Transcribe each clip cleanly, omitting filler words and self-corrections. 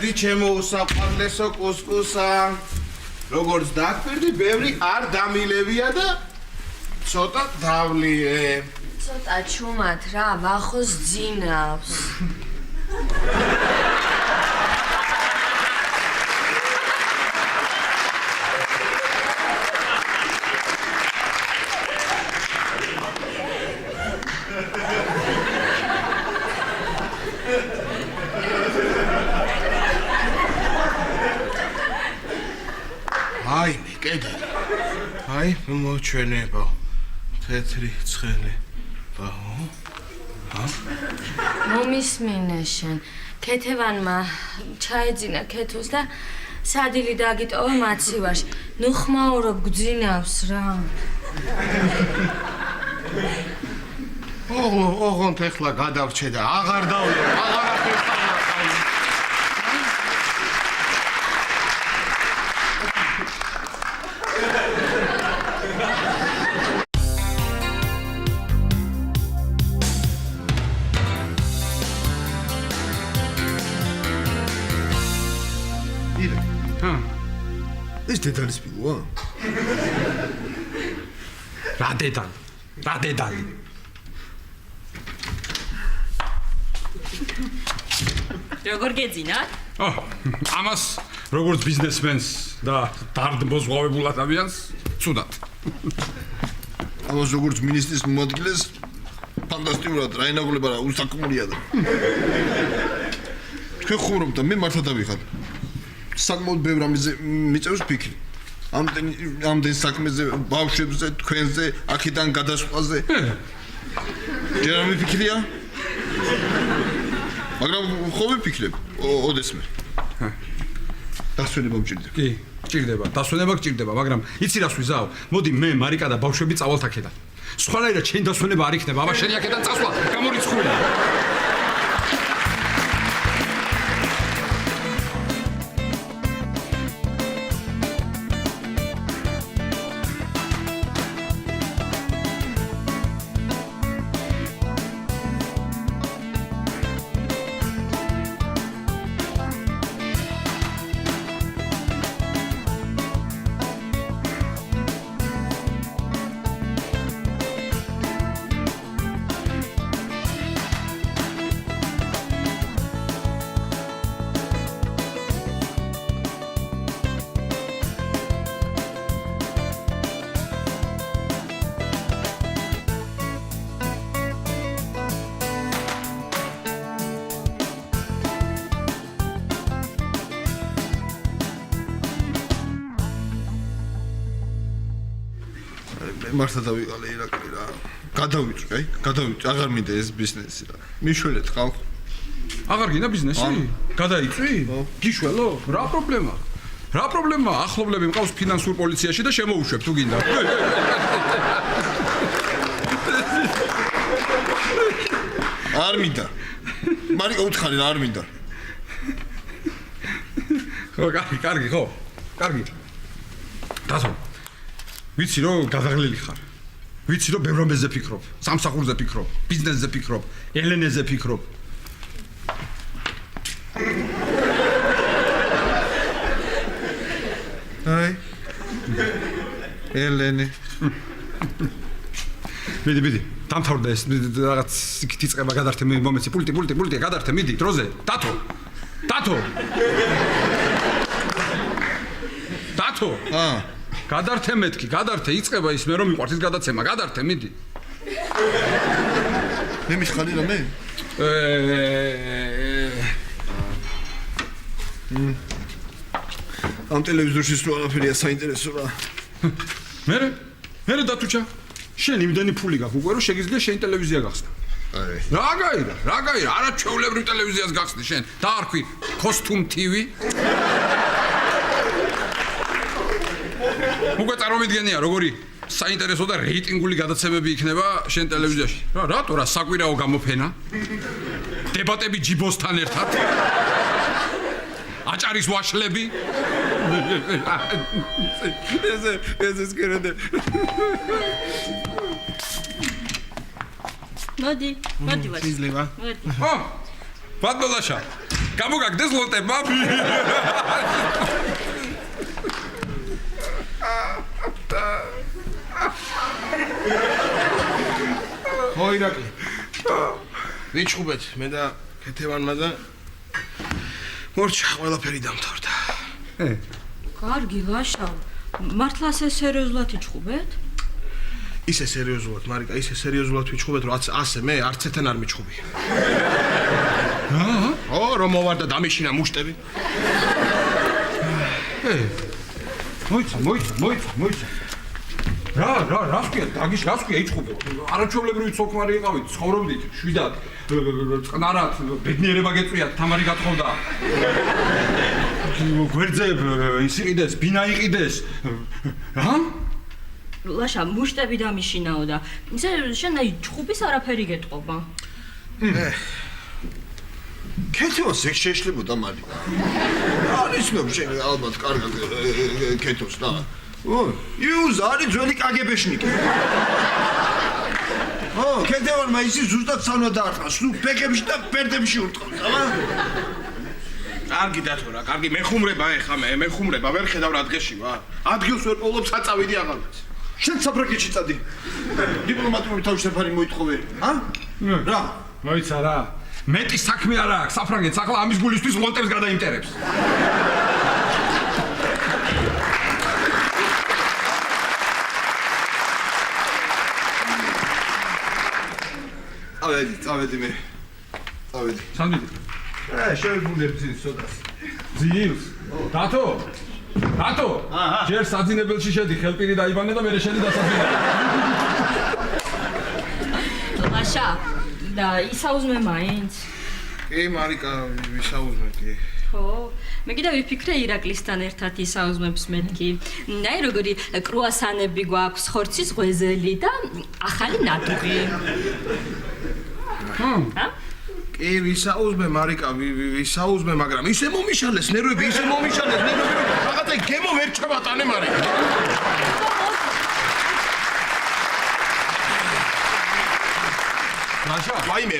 მიხედი ჩემო უსაყვარლესო კუსკუსა. როგორც დაგფერდი, ბევრი არ დამილევია და ცოტა დავლიე. ცოტა ჩუმად რა, ვახოს ძინავს. აი, კედა. აი, მოჩვენებო. თეთრი ცხელი. ბაო. მომისმინე შენ. ქეთევანმა ჩაეძინა ქეთოს და სადილი დაგიტოვა მაცივარში. ნუ ხმაურობ გძინავს რა. ოღონდ ეხლა გადავრჩე და აღარ დავლე, აღარ აფერხავ. ეს დედალის ფილოა? რა დედალი? რა დედალი? როგორ გეძინათ? ამას როგორც ბიზნესმენს და დარდმოზღვავებულ ადამიანს ცუდად. ამას როგორც მინისტრის მოადგილეს ფანტასტიკურად რა ენაგულება რა უსაქმურია და. თქვენ ხურობთ და მე მართლა დავიხარ. საკმაოდ ბევრ ამაზე მიწევს ფიქრი. ამდენ საქმეზე, ბავშვებზე, თქვენზე, აქედან გადასვლაზე. ჯერ არ მიფიქრია? მაგრამ ხო ვიფიქრებ, ოდესმე. დასვენება მჭირდება. კი, მჭირდება. დასვენება გჭირდება, მაგრამ იცი რას ვიზაო? მოდი მე, მარიკა და ბავშვები წავალთ აქედან. სხვანაირად შენ დასვენება არ იქნება, აბა შენი აქედან წასვლა გამორიცხულია. მართლა დავიყალე ირაკლი რა. გადავიწვი, აი, გადავიწვი, აღარ მინდა ეს ბიზნესი რა. მიშველეთ ხალხ. აღარ გინდა ბიზნესი? გადაიწვი? გიშველო? რა პრობლემა? რა პრობლემა? ახლობლები მყავს ფინანსურ პოლიციაში და შემოუშვებ თუ გინდა. არ მინდა. მარიკა უთხარი რა არ მინდა. ხო, კარგი, ხო. კარგი. დასო. ვიცი რომ გადაღლილი ხარ. ვიცი რომ ბევრ ამბებზე ფიქრობ, სამსახურზე ფიქრობ, ბიზნესზე ფიქრობ, ელენეზე ფიქრობ. აი. ელენე. მიდი, დამთავრდა ეს რაღაც იქით იწყება გადართე მომეცი პულტი, გადართე, მიდი, დროზე. დათო. გადართე მეთქი, გადართე, იწყება ის მე რომ მიყვართ ის გადაცემა, გადართე, მიდი. მე მიხარი რა მე? ამ ტელევიზორში სულ არაფერია საინტერესო რა. მე დათუჩა. შენ იმდენი ფული გაქვს უკვე რომ შეგიძლია შენი ტელევიზია გახსნა. აი. რა გაირა, არა ჩვეულებრივ ტელევიზიას გახსნი შენ. დაარქვი Costume TV. უკვე წარმომიდგენია როგორი საინტერესო და რეიტინგული გადაცემები იქნება შენ ტელევიზიაში. რატო რა საკვირაო გამოფენა? დებატები ჯიბოსთან ერთად? აჭარის ვაშლები? ეს კერდე. მოდი ვარ. შეიძლება. ბატონაშა, გამოგაგდეს ლოტებმა. ხო ირაკლი. ვიჩხუბეთ მე და ქეთევანმა და მორჩა ყველაფერი დამთავრდა. კარგი ლაშა. მართლა ასე სერიოზულად იჩხუბეთ? ისე სერიოზულად, მარიკა, ისე სერიოზულად ვიჩხუბეთ, რომ ასე მე არც ერთთან არ მიჩხუბი. ო, რომ მოვარ და დამიშინა მუშტები. მოიცა. რა ხია, დაგიშ რა ხია იჩხუბეთ. არაჩვეულებრივი ცოლ-ქმარი იყავით, ცხოვრობდით, შვიდად. წყნარად, ბედნიერება გეწვიათ, თამარი გათხოვდა. გვერდზე ის იყიდეს, ბინა იყიდეს. რა? ლაშა, მუშტები დამიშინაო და ისე შენ აი ჩხუბის არაფერი გეტყობა. ქეთოს ეგ შეშლებოდა მარიკა. არიცნობ შენ ალბათ კარგად ქეთოს და. იუზ არის ძველი კგბ-შნიკი. ქეთევანმა ისი ზუსტად სანვა დაარტყა, სულ ბეკებში და ბერდებში ურტყავს, აბა? კარგი დათორა, კარგი მეხუმრება ეხა მე ხუმრება, ვერ ხედავ რა დღეში ვარ. ადგილს ვერ პოვლობ საწავიდი აღარც. შენ საფრანგეთში წადი. დიპლომატიური თავშეფარი მოითხოვე, რა? მოიცა რა. მეტი საქმე არა აქვს საფრანგეთს, ახლა ამის გულისთვის ლოტებს გადაიმტერებს. წავედი მე. წავედი. სანდიდი. შევიფუნდებ ძილს ცოტას. ძილს? დათო? ჯერ საძინებელში შედი, ხელპირი დაიბანე და მერე შედი დასაძინებელი. ლაშა, და ისაუზმე მაინც. კი, მარიკა, ვისაუზმე კი. ხო, მე კიდევ ვიფიქრე ირაკლისთან ერთად ისაუზმებს მეთქი. აი როგორი კრუასანები გვაქვს, ხორცის ღვეზელი და ახალი ნატუღი. კი, ვისაუზმე მარიკა, ვისაუზმე, მაგრამ ისე მომიშალეს ნერვები, რომ რაღაცა გემო ვერ ჩავატანე მარიკა. ლაშა, ვაიმე.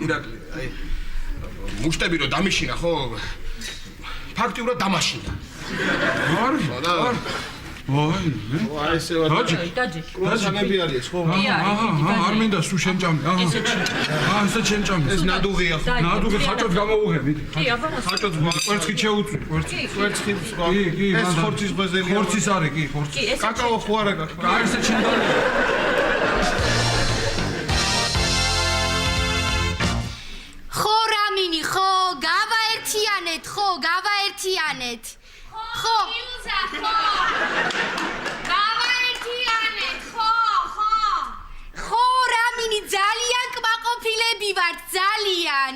ირაკლი, აი მუშტები რომ დამიშინა, ხო? ფაქტიურად დამაშინა. არ. აი ესე ვარ. დაჯი. კრუასანები არის, ხო? არ მინდა სულ შემჭამი. ესე შემჭამი. ეს ნადუღია ხო? ნადუღი ხაჭოთ გამოვუღებით. კი, აბა. ხაჭოთ კვერცხით შეუწვი, კვერცხი სხვა. კი, ეს ხორცის ღვეზელი. ხორცის არის, კი, ხორცი. კი, ეს კაკაო ხო არა გაქვს? აი ესე შემჭამი. ხო რამინი, ხო, გავაერთიანეთ. ხო. იუზა, ხო. გავაერთიანეთ, ხო. ხო, რამინი, ძალიან კმაყოფილები ვართ, ძალიან.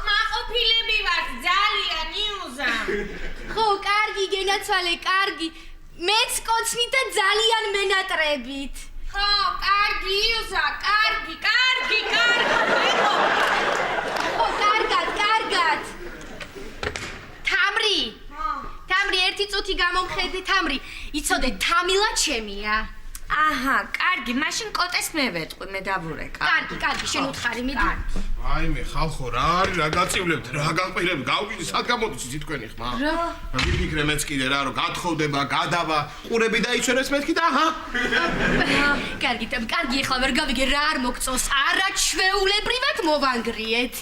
კმაყოფილები ვართ, ძალიან, იუზა. ხო, კარგი, გენაცვალე, კარგი. მეც კოცნით და ძალიან მენატრებით. ხო, კარგი, იუზა, კარგი. ხო, კარგად. თამრი, ერთი წუთი გამომხედე, თამრი. იცოდე, თამილა ჩემია. აჰა, კარგი, მაშინ კოტეს მე ვეტყვი, მე დავურეკა. კარგი, შენ უთხარი, მიდი. აიმე, ხალხო, რა არის, რა გაწივლებთ, რა გაყირებთ, გავიდი, სად გამოდიცით თქვენი ხმა? რა? ვიფიქრე მეც კიდე რა, რომ გათხოვდება, გადავა, ყურები დაიცვენებს მეთქი და აჰა. კარგი, ეხლა ვერ გავიგე რა არ მოგწონს, არაჩვეულებრივად მოვანგრიეთ.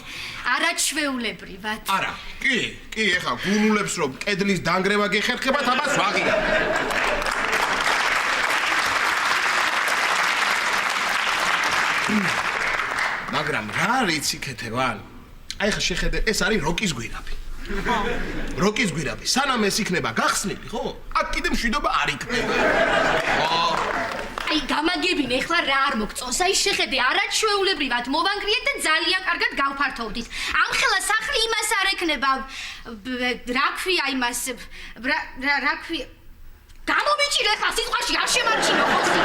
არაჩვეულებრივად. არა, კი, ეხლა გულულებს რომ კედლის დანგრევა გეხერხებათ, ამას ვაღია. მაგრამ რა არის იქეთევან? აი ხა შეხედე, ეს არის როკის გვირაბი. როკის გვირაბი. სანამ ეს იქნება გახსნილი, ხო? აქ კიდე მშვიდობა არ იქნება. აი გამაგებინე, ეხლა რა არ მოგწონს? აი შეხედე, არაჩვეულებრივად მოვანგრიეთ და ძალიან კარგად გავფართოვდით. ამხელა სახლი იმას არ ექნება. რა ქვია იმას? რა ქვია? გამომიჭირე ხა სიტყვაში არ შემარჩინო ხოსი.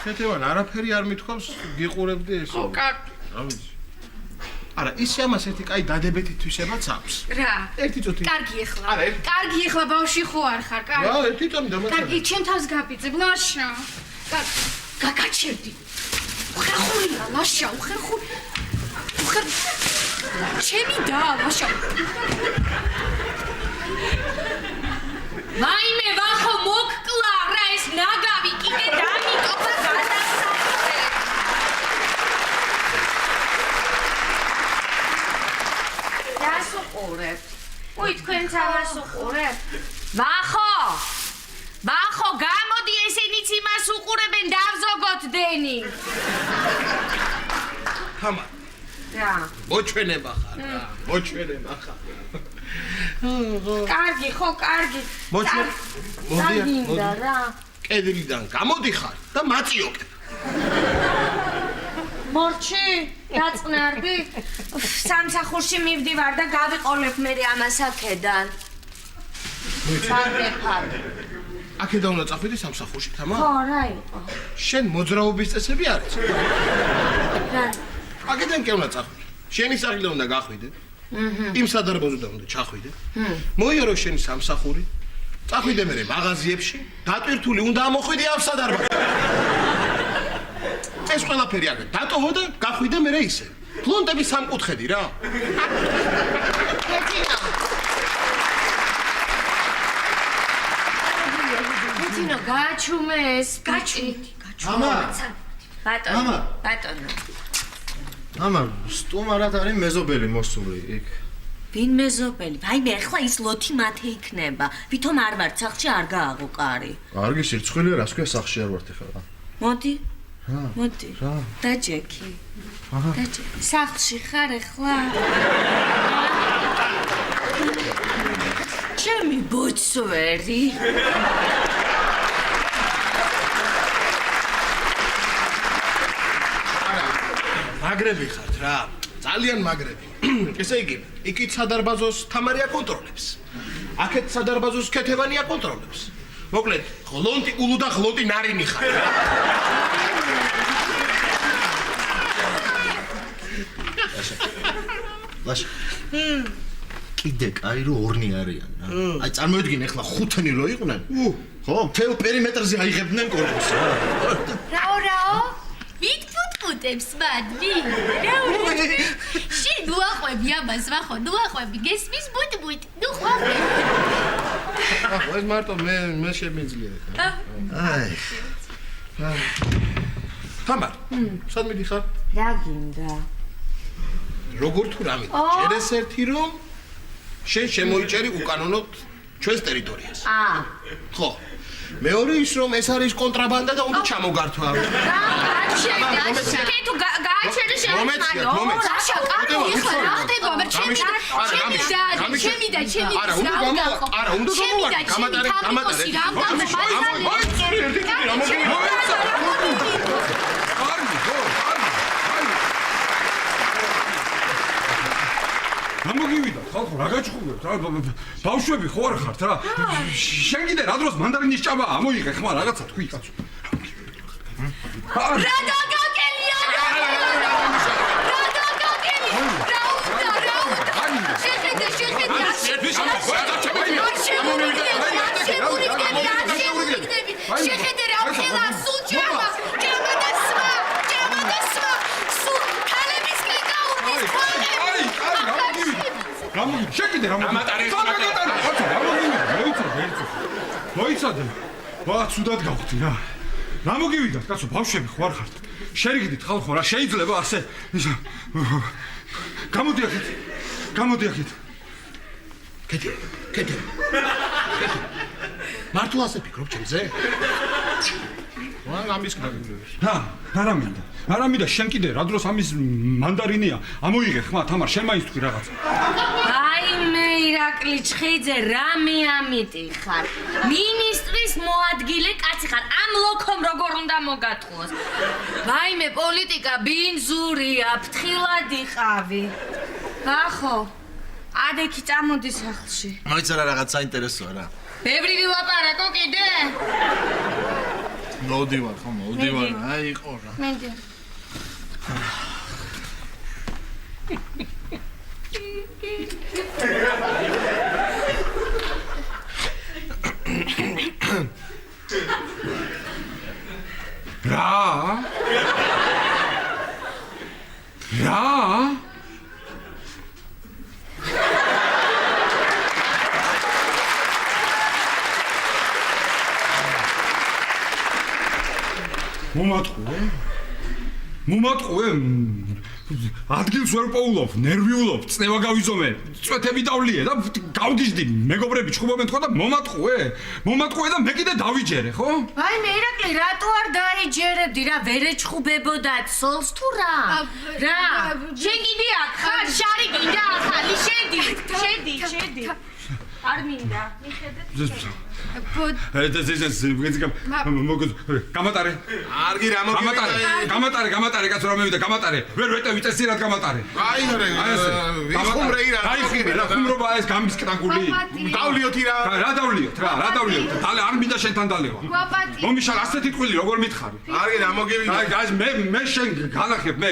ქეთევან არაფერი არ მithქვავს, გიყურებდი ეს. ხო, კარგი. რა ვიცი. არა, ის ამას ერთი კაი დადებითი თვისებაც აქვს. რა? ერთი წუთი. კარგი ეხლა. არა, ერთი. კარგი ეხლა ბავში ხო არ ხარ, კარგი. რა, ერთი წუთი დამატება. კარგი, ჩემ თავს გაპიცებ, ლაშა. გაგაჩერდი. უხერხულია, ლაშა, უხერხული. ჩემი და, ლაშა. მაიმე ვახო მოკკლა რა ეს ნაგავი კიდე დამიტოვა გადასახდე. დასუყურებთ. უი თქვენც ამას უყურებთ? ვახო, გამოდი ესენიც იმას უყურებენ დავზოგოთ დენი. თამა. რა? მოჩვენება ხარ რა, მოჩვენება ხარ. კარგი ხო, კარგი. მოდია, რა. კედლიდან გამოდიხარ და მაწიოკებ. მორჩი, დაწნარდი. სამსახურში მივდივარ და გავიყოლებ მე ამას აქედან. ჩაგეფარ. აქედან უნდა წახვიდე სამსახურში, თამა? ხო, რა იყო? შენ მოძრაობის წესები არის? რა? აქედან კი უნდა წახვიდე. შენი სახლიდან უნდა გახვიდე. იმ სადარბაზოდან უნდა ჩახვიდე. მოიარო შენი სამსახური. წახვიდე მე მაღაზიებში, დატვირთული უნდა ამოხვიდე ამ სადარბაზში. ეს ყველაფერი აქ დატოვო და გახვიდე მე ისე. ფლონტები სამკუთხედი რა. ბიჭინო, გაჩუმეს. ამა, ბატონო. ამა, სტუმარად არის მეზობელი მოსული იქ. ვინ მეზობელი? ვაიმე, ახლა ის ლოთი მათე იქნება. ვითომ არ ვარ სახლში, არ გააღო კარი. კარგი სირცხვილია, რას ქვია სახლში არ ვართ ახლა. მოდი. რა? მოდი. რა? დაჯექი. აჰა. დაჯექი. სახლში ხარ ახლა? ჩემი ბოჭვერი. მაგრები ხართ რა. ძალიან მაგრები. ესე იგი, იქით სადარბაზოს თამარია კონტროლებს. აქეთ სადარბაზოს ქეთევანია კონტროლებს. მოკლედ, ღლონტი ულუ და ღლონტი ნარინი ხარ. ლაშა. კიდე კაი რო ორნი არიან რა. აი წარმოიდგინე ახლა ხუთნი რო იყვნენ. ხო, მთელ პერიმეტრზე აიღებდნენ კონტროლს რა. რაო? ვით ფუტფუტებს მადლი? რაო? შენ უახვები ამას, ვახო, უახვები, გესმის ბუტბუტ. ნუ ხვავე. ეს მარტო მე შემიძლია ხა. აი. თამარ, სად მიდიხარ? რა გინდა? როგორ თუ რა მიდიხარ? ჯერ ეს ერთი რომ შენ შემოიჭერი უკანონოდ ჩვენს ტერიტორიას. ხო. მეორე ის რომ ეს არის კონტრაბანდა და უნდა ჩამოგართვა. შენ თუ გააჩერე შენ არა, უნდა გამოვარ. გამოგივიდა, ხალხო, რა გაჭხურებთ? ბავშვები ხო არ ხართ რა? შენ კიდე რა დროს მანდარინის ჭაბა ამოიღე ხმა რაღაცა თქვი კაცო. რა გაგაკელია? შეხედე რა ხელა სულ ჭამა და სმა სულ ქალებისკენ გაურდის გამოგივიდა, შენ კიდე რა მოიცადე, ვა ცუდად გავხდი რა. რა მოგივიდათ, კაცო, ბავშვები ხო არ ხართ? შერიგდით ხალხო, რა შეიძლება ასე? გამოდი აქეთ. კეთე. მართლა ასე ფიქრობ ჩემზე? რა ამის კრაგულებს. რა მინდა შენ კიდე რა დროს ამის მანდარინია ამოიღე ხმა თამარ შენ მაინც თქვი რაღაცა. აიმე ირაკლი ჩხეიძე რამე ამიტიხარ. მინისტრის მოადგილე კაცი ხარ. ამ ლოქომ როგორ უნდა მოგატყუოს? ვაიმე პოლიტიკა ბინძურია, ფრთხილად იყავი. ახო. ადექი წამოდი სახლში. მოიცა რა რაღაც საინტერესოა რა. ბევრი ვილაპარაკო კიდე? მოვდივარ, აი იყო რა. მენდი. რა? მომატყუე ადგილს ვერ პოულობ, ნერვიულობ, წნევა გავიზომე, წვეთები დავლიე და გავგიჟდი, მეგობრები ჩხუბობენ თქო და მომატყუე და მე კიდე დავიჯერე, ხო? აი მე ირაკლი რატო არ დაიჯერებდი რა ვერ ეჩხუბებოდათ სოლს თუ რა? რა? შენ კიდე აქ ხარ? შარი გინდა ახალი შედი. არ მინდა, მიხედეთ. გამატარე. არგი რა მოგივიდა. გამატარე, კაცო რა მევიდა, გამატარე. ვერ ვეტევი წესიერად გამატარე. აი ვიხუმრე ირა. დაიხუმრე, რა ხუმრობა ეს გამის კტანგული. დავლიოთი რა. რა დავლიოთ? დალე არ მინდა შენთან დალევა. გვაპატი. მომიშალ ასეთი ტყვილი როგორ მითხარი? არგი რა მოგივიდა. აი გაის მე შენ განახებ მე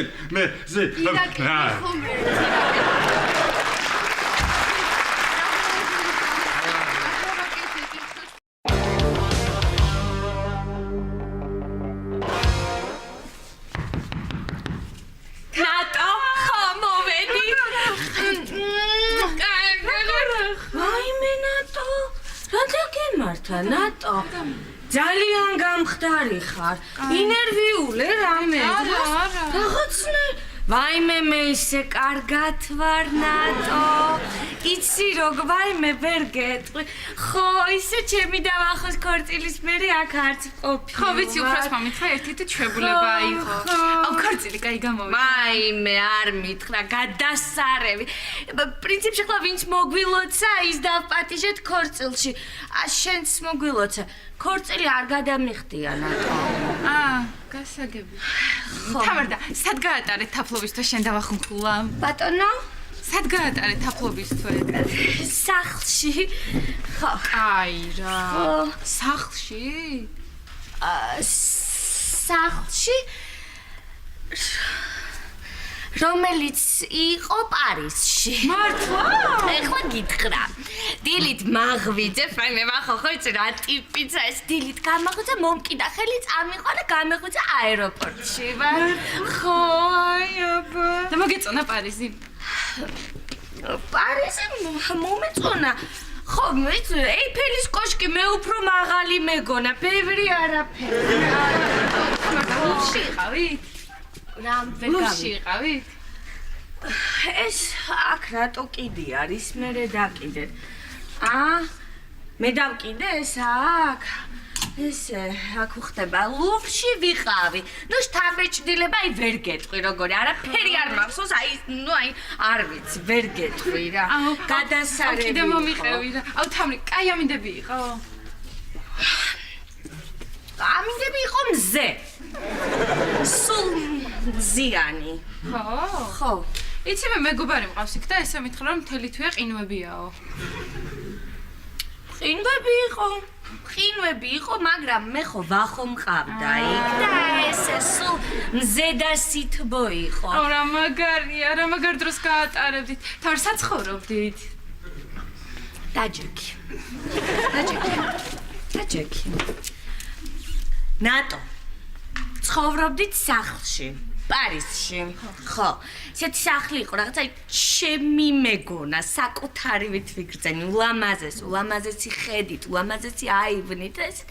ნატო, ხო მოვედი. ვაიმე ნატო, რა დაგემართა ნატო? ძალიან გამხდარი ხარ. ინერვიულე რამე? რაღაცნაირ ვაიმე მე ისე კარგად ვარ ნატო. იცი როგორ ვაიმე ვერ გეტყვი. ხო, ისე ჩემი დავახოს ქორწილის მერე აქ არც ყოფილი. ხო, ვიცი, უფროს მომითხრა ერთი თუ ჩვეულება იყო. აუ, ქორწილი კაი გამოვიდა. ვაიმე, არ მითხრა, გადასარევი. პრინციპში ხლა ვინც მოგვილოცა, ის დავპატიჟეთ ქორწილში. შენც მოგვილოცა. ქორწილი არ გადამიხდია ნატო. გასაგები. თამარდა, სად გაატარეთ თაფლობის თვე შენ დავახუნხულა? ბატონო, სად გაატარეთ თაფლობის თვე? სახლში. ხო. აი რა. ხო. სახლში? სახლში რომელიც იყო პარიზში. მართლა? ეხლა გითხრა. დილით მაღვიძებ, აი მე ვახო იცი რა ტიპიცა ეს დილით გამაღვიძე, მომკიდა ხელი წამიყვა და გამეღვიძე აეროპორტში ვარ. ხო, აი აბა. და მოგეწონა პარიზი? პარიზი მომეწონა. ხო, ვიცი, ეიფელის კოშკი მე უფრო მაღალი მეგონა, ბევრი არაფერი. ლუვში იყავით? ლუვში იყავით? ეს აქ რატო კიდე არის, მე დაკიდეთ. მე დავკიდე ეს აქ. ესე, აქ ხდება ლუვში ვიყავი. ნუ შთაბეჭდილება აი ვერ გეტყვი როგორი, არაფერი არ მახსოვს, აი არ ვიცი, ვერ გეტყვი რა. გადასარევი. კიდე მომიყევი რა. აუ თამრი, კაი ამინდები იყო? ამინდები იყო მზე. სულ მზიანი. ხო. იცი მე მეგობარი მყავს იქ და ესე მითხრა რომ მთელი თვე ყინვებიაო. ყინვები იყო, მაგრამ მე ხო ვახო მყავდა იქ და ესე სულ მზე და სითბო იყო. აუ რა მაგარია, რა მაგარ დროს გაატარებდით. თარ საცხოვრობდით? დაჯექი. ნატო. ცხოვრობდით სახლში, პარიზში. ხო. ესეთი სახლი იყო, რაღაცა ჩემი მეგონა, საკუთარივით ვიგრძენი, ულამაზესი ხედით, ულამაზესი აივნით და ესეთ.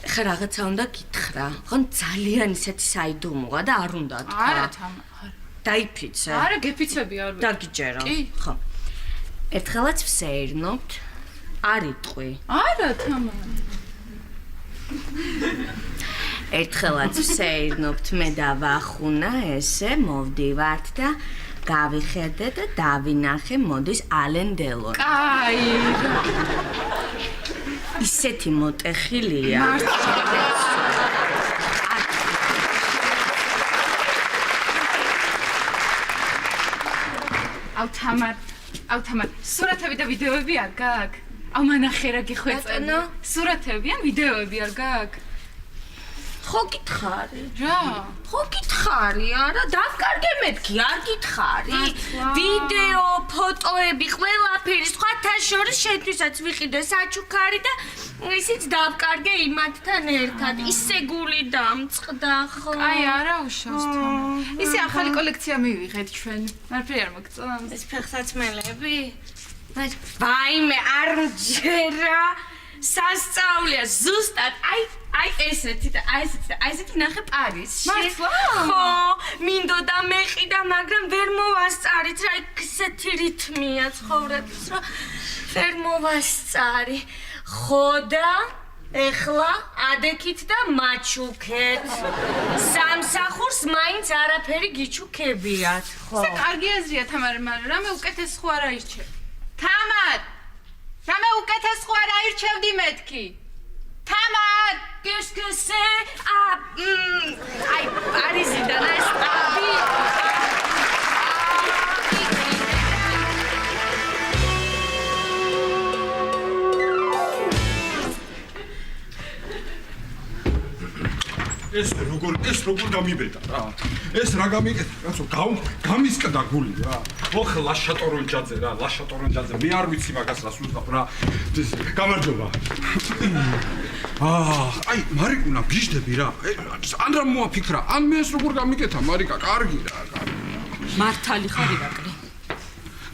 ხა რაღაცა უნდა გითხრა. ხო, ძალიან ისეთი საიდუმოა და არ უნდა თქვა. არა თამა. დაიფიცე. არა, გეფიცები არ ვარ. დაგიჯერო. კი. ხო. ერთხელაც ვსეირნობთ. არ იტყვი. არა თამა. ერთხელაც ვსეირნობთ, მე დავახუნა ესე, მოვდივართ და გავიხედე და დავინახე მოდის ალენ დელონი. კაი. ისეთი მოტეხილია. აუ თამარ, სურათები და ვიდეოები არ გაქვს? აუ მანახე რა გიხვეწენი. ბატონო? სურათები ან ვიდეოები არ გაქვს? ხო გითხარი. რა? ხო გითხარი. გითხარი არა? დავკარგე მეთქი, არ გითხარი? ვიდეო, ფოტოები, ყველაფერი, სხვათა შორის შეთვისაც ვიყიდე საჩუქარი და ისიც დავკარგე იმათთან ერთად. ისე გული დამწყდა, ხო? აი, არა უშავს თომა. ისე ახალი კოლექცია მივიღეთ ჩვენ. მარფრე არ მოგწონს? ეს ფეხსაცმელები? ვაიმე, არ მჯერა. სასწაულია ზუსტად აი ესეთი და აი ესეთი ნახე პარიზში. მართლა? ხო, მინდოდა მეყიდა, მაგრამ ვერ მოვასწარით, რა ისეთი რითმია ცხოვრების, რომ ვერ მოვასწარი. ხო და ეხლა ადექით და მაჩუქეთ. სამსახურს მაინც არაფერი გიჩუქებიათ, ხო? ეს კარგი აზრია თამარ, მაგრამ რამე უკეთეს ხო არ აირჩევ. თამარ! რამე უკეთეს ხო არ აირჩევდი მეთქი? თამარ! კესკესე, აი პარიზიდან ეს აბი. ეს როგორ გამიბედა რა. ეს რა გამიკეთა, კაცო, გამისკდა გული რა. ოხ ლაშატორონჯაძე რა, ლაშატორონჯაძე. მე არ ვიცი მაგას რას უძღავ რა. გამარჯობა. აი, მარიკუნა, გიждები რა. ან რა მოაფიქრა, ან მე ეს როგორ გამიკეთა, მარიკა, კარგი რა, კარგი. მართალი ხარ ირაკლი.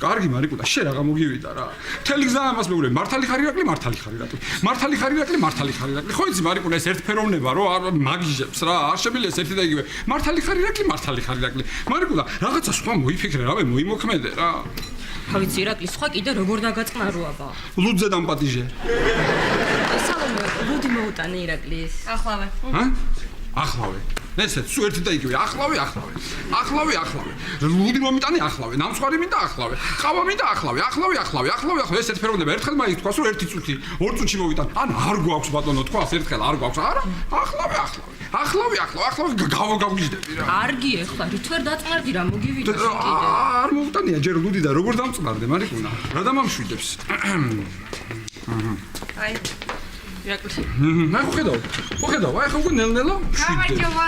კარგი მარიკუნა, შენ რა გამოგივიდა რა. მთელი გზა ამას მეუბნები, მართალი ხარ ირაკლი, მართალი ხარ ირაკლი. მართალი ხარ ირაკლი, მართალი ხარ ირაკლი. ხო იცი მარიკუნა, ეს ერთფეროვნება რო არ მაგიჟებს რა, არ შემიძლია ეს ერთი და იგივე. მართალი ხარ ირაკლი, მართალი ხარ ირაკლი. მარიკუნა, რაღაცა სხვა მოიფიქრე, რავე, მოიმოქმედე რა. რა ვიცი ირაკლი, სხვა კიდე როგორ დაგაწყნაროაბა. ლუდზე დამპატიჟე. სალომე, ლუდი მოუტანე ირაკლის. ახლავე. ახლავე. ესეც სულ ერთი და იგივე. ახლავე. ლუდი მომიტანე ახლავე. ნამსხარი მინდა ახლავე. ყავა მინდა ახლავე. ახლავე. ეს ერთფეროვნება ერთხელ მაინც თქვას რომ ერთი წუთი, ორ წუთში მოვიტან. ან არ გვაქვს ბატონო თქვას ერთხელ არ გვაქვს. არა. ახლავე. გავგიჟდები რა. არ გიეხლა, რით ვერ დაწნარდი რა მოგივიდა შენ კიდე. არ მოვტანია ჯერ ლუდი და როგორ დამწყნარდე მარიკუნა. რა დამამშვიდებს. აი. ირაკლი. აი ხედავ, აი ხო ნელ-ნელა. გამარჯობა.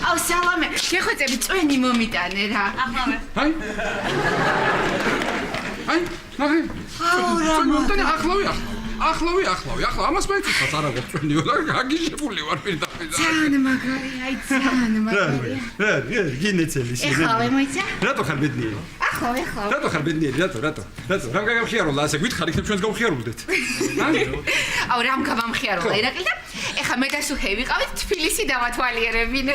აუ სალამე, შეხვეწები წვენი მომიტანე რა. ახლავე. აი, ნახე. აუ რა მომიტანე ახლავე. ამას მეციხავს არა გწვენიო და გაგიჟებული ვარ პირდაპირ. ძალიან მაგარი, აი ძალიან მაგარი. რა, გინეცელი შენ. ეხლავე მოიცა? რატო ხარ ბედნიერი? ახლავე. რატო ხარ ბედნიერი? რატო? რამ გაგახიარულა ასე გითხარ იქნებ ჩვენს გავხიარულდეთ. აუ რამ გამამხიარულა ირაკლი და ეხა მე და სუჰე ვიყავით თბილისი დავათვალიერებინე.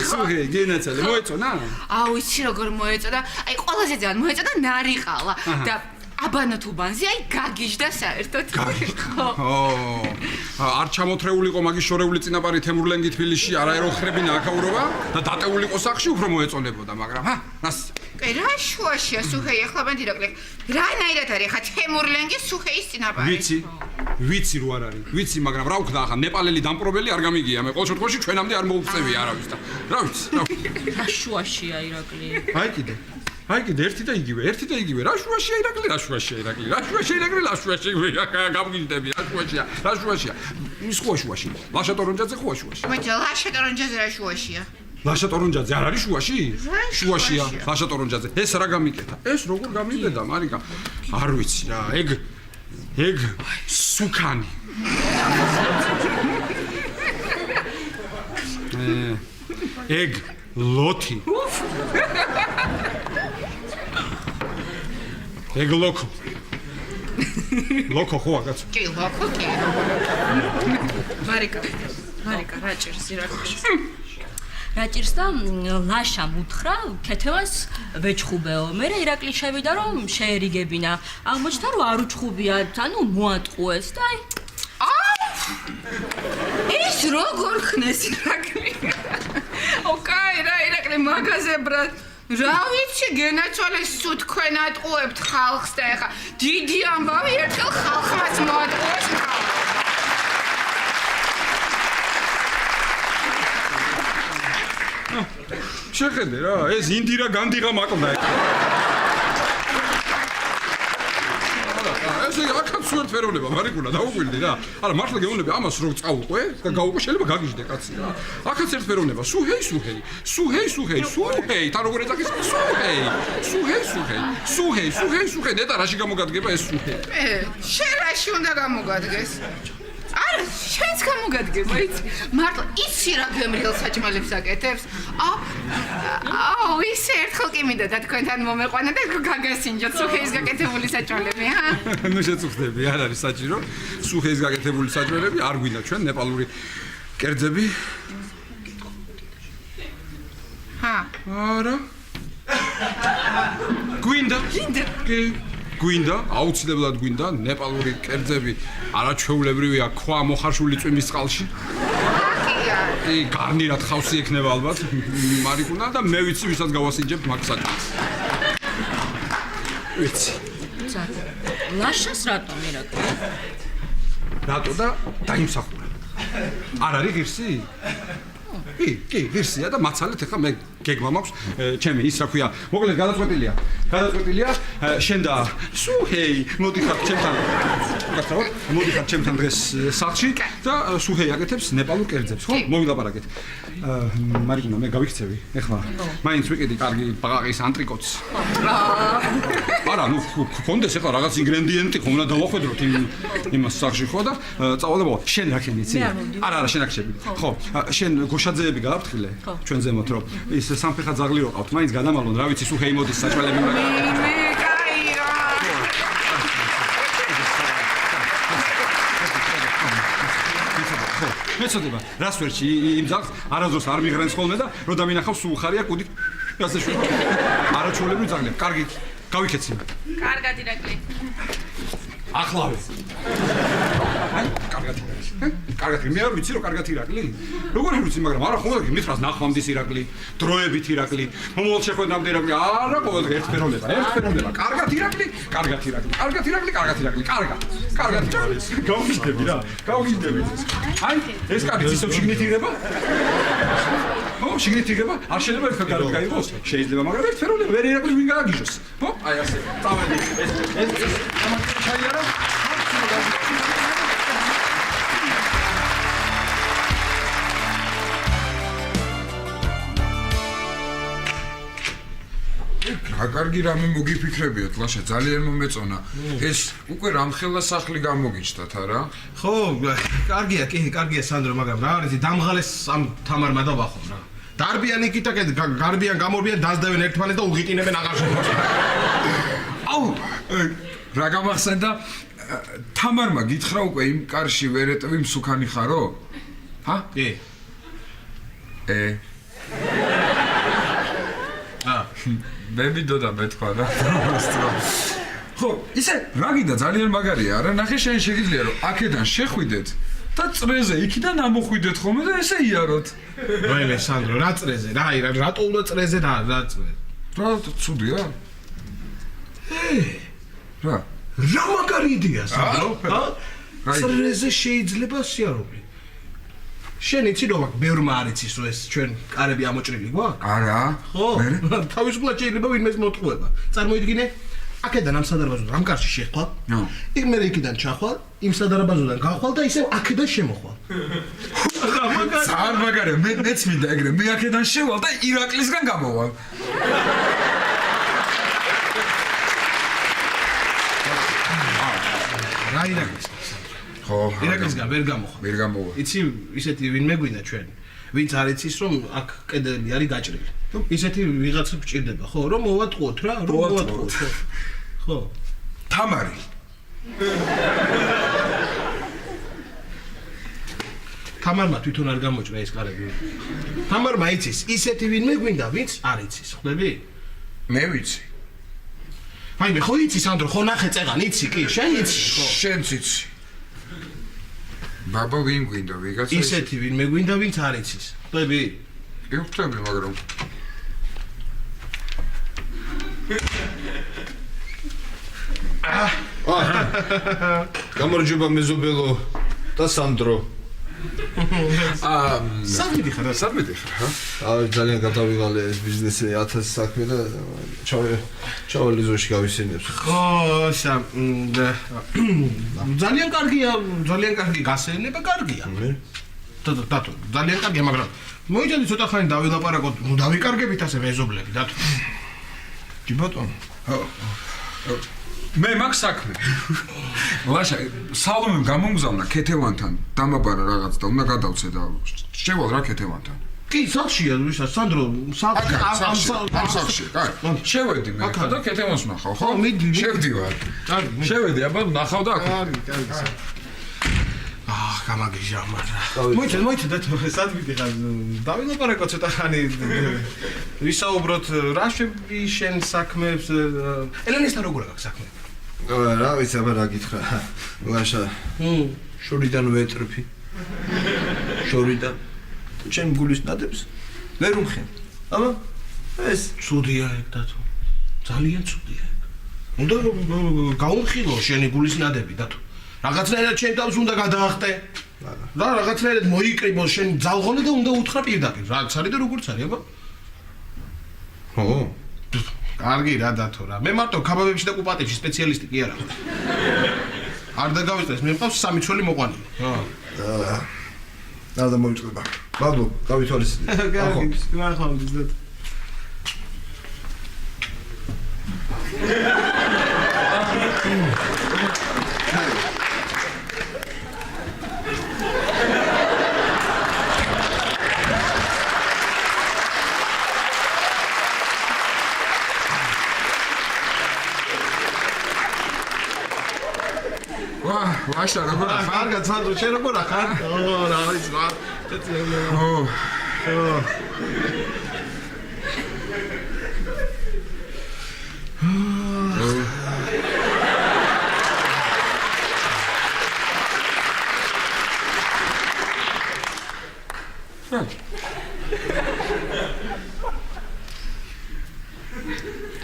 სუჰე, გინეცელი, მოეწონა? აუ იცი როგორ მოეწოდა? აი ყველაზე ძალიან მოეწოდა ნარიყალა და აბანათუბანზე აი გაგიჟდა საერთოდ. ხო. არ ჩამოთრეულიყო მაგის შორეული წინაპარი თემურლენგი თბილისში არაეროხრებინა აქაურობა და დატეულიყო სახში უფრო მოეწონებოდა, მაგრამ რას? კი რა შუაშია სუჰე ეხლა მე ირაკლი. რანაირად არის ხა თემურლენგი სუჰეის წინაპარი? ვიცი რო არ არის. ვიცი, მაგრამ რა ვქნა ახლა ნეპალელი დამპყრობელი არ გამიგია. მე ყოველ შემთხვევაში ჩვენამდე არ მოუწევია არავის და რა ვიცი. რა შუაშია ირაკლი. აი კიდე ერთი და იგივე. რა შუაშია ირაკლი. გამგინდები, რა შუაშია. ის ხო შუაში. ლაშატორონჯაძე ხო შუაში. მე ლაშატორონჯაძე რა შუაშია? ლაშატორონჯაძე არ არის შუაში? შუაშია. ლაშატორონჯაძე. ეს რა გამიკეთა? ეს როგორ გამიბედა, მარიკა? არ ვიცი რა. ეგ სუკანი. ეგ ლოთი. ეგ ლოკო. ლოკო ხო კაცო? კი ლოკო კი. მარიკა, რა ჭირს ირაკლი? რა ჭირს და ლაშამ უთხრა ქეთევას ვეჩხუბეო. მე ირაკლი შევიდა რომ შეერიგებინა. აღმოჩნდა რომ არ უჩხუბია, ანუ მოატყუეს და აი ის როგორ ხნეს ირაკლი? ოკაი რა ირაკლი მაგაზე ბრატ. რა ვიცი გენაცვალე სულ თქვენ ატყუებთ ხალხს და ეხა დიდი ამბავი ერთხელ ხალხმაც მოატყუეს. შეხედე რა, ეს ინდირა განდიღა მაყდა. ეს ესე აქაც სულ ერთფეროვნება მარიკულა დაუკვირდი რა. არა მართლა გეუბნები ამას რო წაუყვე და გაუყვე შეიძლება გაგიჟდე კაცი რა. აქაც ერთფეროვნება სუჰეი თან როგორ ეძახის სუჰეი ნეტა რაში გამოგადგება ეს სუჰეი შენ რაში უნდა გამოგადგეს? არა, შენც გამოგადგეს, იცი? მართლა იცი რა გემრიელ საჭმელებს აკეთებს? ისე ერთხელ კი მინდა და თქვენთან მომეყვანა და გაგასინჯოთ სუჰეის გაკეთებული საჭმელები, ჰა? ნუ შეწუხდები, არ არის საჭირო. სუჰეის გაკეთებული საჭმელები არ გვინდა ჩვენ ნეპალური კერძები. ჰა. არა. გვინდა. კი. გვინდა, აუცილებლად გვინდა ნეპალური კერძები. არაჩვეულებრივია ქვა მოხარშული წვიმის წყალში. კი, გარნირად ხავსი ექნება ალბათ. მარიკუნა და მე ვიცი ვისაც გავასინჯებ მაგ საჭმელს. ვიცი. ლაშას რატომ ირაკლი? რატო და დაიმსახურა. არ არის ღირსი? კი, ღირსია და მაცალეთ ახლა მე გეგმა მაქვს, ჩემი ის რა ქვია, მოკლედ გადაწყვეტილია, შენ და სუჰეი მოდიხარ ჩემთან დღეს სახლში და სუჰეი აკეთებს ნეპალურ კერძებს, ხო? მოვილაპარაკეთ. მარიკუნა, მე გავიქცევი, ეხლა მაინც ვიყიდი კარგი ბაყაყის ანტრიკოტს. არა, ნუ გქონდეს ეხლა რაღაც ინგრედიენტი, ხომ უნდა დავახვედროთ იმას სახლში, ხო და წავალებო, შენ რა ქენი იცი? არა, შენ აქ შედი. ხო, შენ გოშაძეები გააფრთხილე ჩვენ ზემოთ, რომ ის სამფეხა ძაღლი რო ყავთ, მაინც გადამალონ, რა ვიცი, სუჰეი მოდის საჭმელები უნდა. მე კაია. მეცოდება, რას ვერჩი იმ ძაღლს არასდროს არ მიღრენს ხოლმე და რო დამინახავს უხარია კუდით გასაშუალ. არაჩვეულებრივი ძაღლია. კარგი, გავიქეცი. კარგად ირაკლი. ახლავე. კარგად, მე არ ვიცი რომ კარგად ირაკლი. როგორ არ ვიცი, მაგრამ არა ხომ მითხრას ნახვამდის ირაკლი, დროებით ირაკლი, მომავალ შეხვედრამდე ირაკლი. არა, ყოველდღე ერთფეროვნება. კარგად ირაკლი. გავიგდები რა. აი, ეს კარგი ისევ შიგნით ირება? ხო, შიგნით ირება? არ შეიძლება ერთხელ გარეთ გაიღოს? შეიძლება, მაგრამ ერთფეროვნება ვერ ირაკლი ვინ გააგიჟოს? ხო? აი ასე. წავედი. ეს ჩაიარა. კარგი რამე მოგიფიქრებიათ, ლაშა, ძალიან მომეწონა. ეს უკვე რამხელა სახლი გამოგიჩნდათ, არა? ხო, კარგია, კარგია სანდრო, მაგრამ რა არის, დამღალეს ამ თამარმა დავახო რა. დარბიან იქით აკეთ, გარბიან, გამორბიან, დაძდევენ ერთმანეთს და უღიტინებენ აღარ შემოწა. აუ, რა გამახსენდა? თამარმა გითხრა უკვე იმ კარში ვერეტვი მსუქანი ხარო? ჰა? კი. მე მიდოდა მეთქვა რა. ხო, ისე რა გინდა ძალიან მაგარია, არა? ნახე შენ შეგიძლია რომ აქედან შეხვიდეთ და წრეზე იქიდან ამოხვიდეთ ხოლმე და ესე იაროთ. ვაიმე სანდრო, რა წრეზე? რატო უნდა წრეზე და რა წრეზე? რა ცუდია? რა? რა მაგარი იდეა სანდრო? წრეზე შეიძლება სიარული. შენ იცი რომ აქ ბევრმა არ იცის რომ ეს ჩვენ კარები ამოჭრილი გვაქვს? არა. ხო, თავისუფლად შეიძლება ვინმეს მოტყუება. წარმოიდგინე, აქედან ამ სადარბაზოდან ამ კარში შეხვალ. იქ მე იქიდან ჩახვალ, იმ სადარბაზოდან გავხვალ და ისევ აქედან შემოხვალ. ძალიან მაგარია, მეც მინდა ეგრე, მე აქედან შევალ და ირაკლისგან გამოვალ. რა ირაკლის? ხო, ირაკლისგან ვერ გამოვა. იცი, ისეთი ვინმე გვინდა ჩვენ. ვინც არ იცის რომ აქ კედელი არის გაჭრილი. ისეთი ვიღაცა გჭირდება, ხო, რომ მოვატყუოთ რა, რომ მოვატყუოთ. ხო. თამარი. თამარმა თვითონ არ გამოჭრა ეს კარები. თამარმა იცის, ისეთი ვინმე გვინდა, ვინც არ იცის, ხვდები? მე ვიცი. მაიმე ხო იცი სანდრო, ხო ნახე წეღან იცი კი, შენ იცი ხო? შენც იცი. ბაბა ვინ გვინდა, ვიღაცა ისეთი ვინმე გვინდა, ვინც არ იცის. ხვდები? კი ხვდები, მაგრამ გამარჯობა მეზობელო და სანდრო. სად მიდიხარ? სად მიდიხარ? ძალიან გადავიღალე ეს ბიზნესი 1000 საქმე და ჩავალ იზოში გავისინებს. ხო, ძალიან კარგი გასეირნება კარგია. დათო, ძალიან კარგია, მაგრამ მოიჭედი ცოტა ხანი დავილაპარაკოთ, დავიკარგებით ასე მეზობლები, დათო. კი ბატონო. მე მაქვს საქმე. ლაშა, სალომემ გამომგზავნა ქეთევანთან, დამაბარა რაღაც და უნდა გადავცე და შევალ რა ქეთევანთან. კი, სახშია, ვისა, სანდრო, სახში, კაი. შევედი მე და ქეთევანს ვნახავ, ხო? შევდივარ. შევედი, აბა ვნახავ და აქ. კარგი. გამაგიჟა, მაგრამ მოიჭედი დათო, სად მიდიხარ? დავილაპარაკოთ ცოტა ხანი. ვისაუბროთ რა შეგვი შენ საქმეებს. ელენესთან როგორ აქვს საქმე? რა ვიცი, აბა რა გითხრა. ლაშა. შორიდან ვეტრფი. შორიდან ჩემ გულის ნადებს ვერ უმხენ. აბა ეს ცუდია ეგ დათო. ძალიან ცუდია ეგ. უნდა გაუმხილო შენი გულის ნადები დათო. რაღაცნაირად შენ თავს უნდა გადაახტე. და რაღაცნაირად მოიკრიბო შენ ძალღონე და უნდა უთხრა პირდაპირ. რაც არის და როგორც არის, აბა. ხო. კარგი რა დათო რა. მე მარტო ქაბაბებში და კუპატებში სპეციალისტი კი არა. არ დაგავიწყდეს, მე მყავს 3 ცველი მოყვანილი. და მოიწდება. ბაბლო, გავითვალისწინე. ნახავთ დათო. ლაშა, როგორ ახარ? კარგად, სანდრო, შენ როგორ ახარ? რა ვიცი, რა.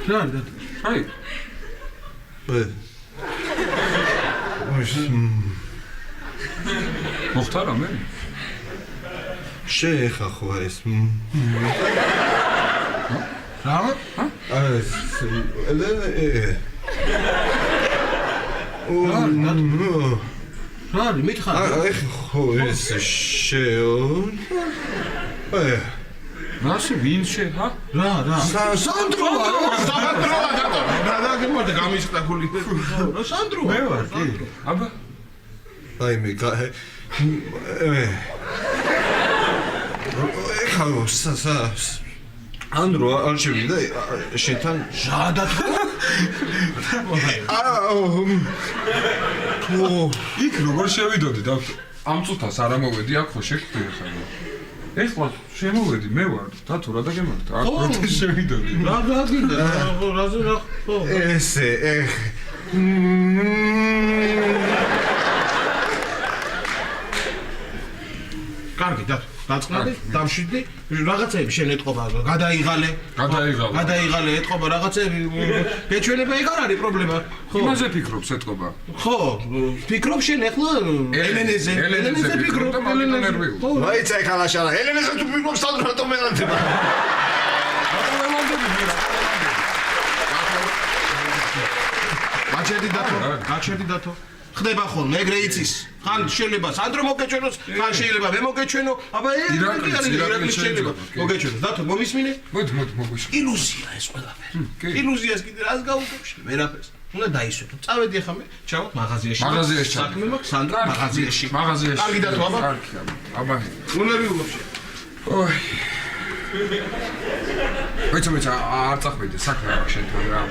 რა არის დათო? აი. მოხდა რამე? შეეხა ხო ეს. რა? ეს რა არის? მითხარ. ხო ეს შეონ. რაში ვინ შე, ჰა? რა? სანდროა დათო. რა გემართა გამისხდა გული. რა სანდროა? მე ვარ, კი. აბა აი მე ეხლა ანდრო არ შევიდა შენთან დათო. იქ როგორ შევიდოდი და ამ წუთას არ ამოვედი აქ ხო შეგხვდი ხარ. ეხლა შემოვედი მე ვარ დათო რა დაგემართა აქ როდეს შევიდოდი. რა გინდა? რაზე რა ხო? ესე კარგი დათო. დაწყნადი, დამშვიდდი, რაღაცები შენ ეთყობა, გადაიღალე, ეთყობა რაღაცები, გეჩვენება ეგ არ არის პრობლემა. ხო. იმაზე ფიქრობს ეთყობა. ხო, ფიქრობ შენ ახლა ელენეზე ფიქრობ და მაგიტომ ნერვიულ. მაიცა ხალაშა ელენეზე თუ ფიქრობ სანდრო რატომ მელანდება? გაჩერდი დათო. ხდება ხოლმე ეგრე იცის. ხან შეიძლება სანდრო მოგეჩვენოს, ხან შეიძლება მე მოგეჩვენო, აბა ირაკლი შეიძლება მოგეჩვენოს. დათო მომისმინე? მოდი მოგვიშ. ილუზია ეს ყველაფერი. ილუზიას კიდე რას გავუკავშირე? ვერაფერს. უნდა დაისვენო. წავედი ახლა მე, ჩავალ მაღაზიაში. საქმე მაქვს სანდრო მაღაზიაში. კარგი დათო, აბა. აბა. უნერვიულობ შენ. ოი. ვიცი არ წახვიდე საქმე აქვს შენთან რა.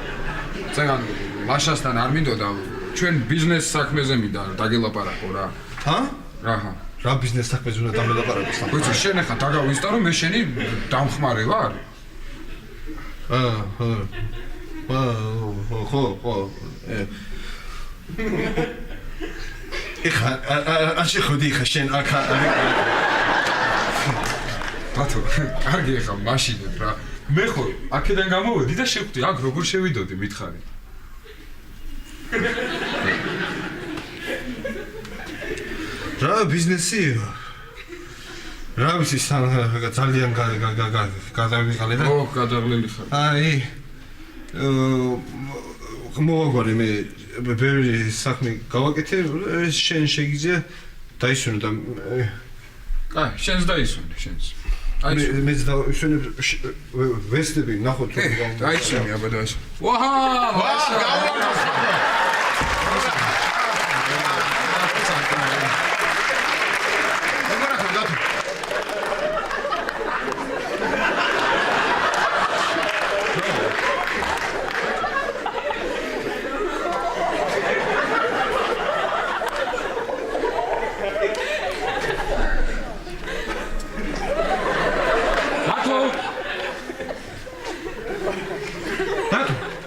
წეგან ლაშასთან არ მინდოდა ჩვენ ბიზნეს საქმეზე მინდა დაგელაპარაკო რა. ჰა? რაჰა. რა ბიზნეს საქმეზე უნდა დამელაპარაკო სამ? ვიცი შენ ახლა დაგავისტა რომ მე შენი დამხმარე ვარ? ხო. ეხა არ შეხვდი ხა შენ აქ ბათო, კარგი ახლა მაშინებ რა. მე ხო აქედან გამოვედი და შევხვდი აქ როგორ შევიდოდი მითხარი. რა ბიზნესი? რა ვიცი ძალიან გადავიღალე და ო გადაღლილი ხარ აი მოაგვარი მე ბევრი საქმე გავაკეთე შენ შეგიძლია დაისვენო და აი შენს დაისვენე შენს მე დავისვენებ ვესტები ნახოთ დაისვენე აბა დაისვენე ვაჰ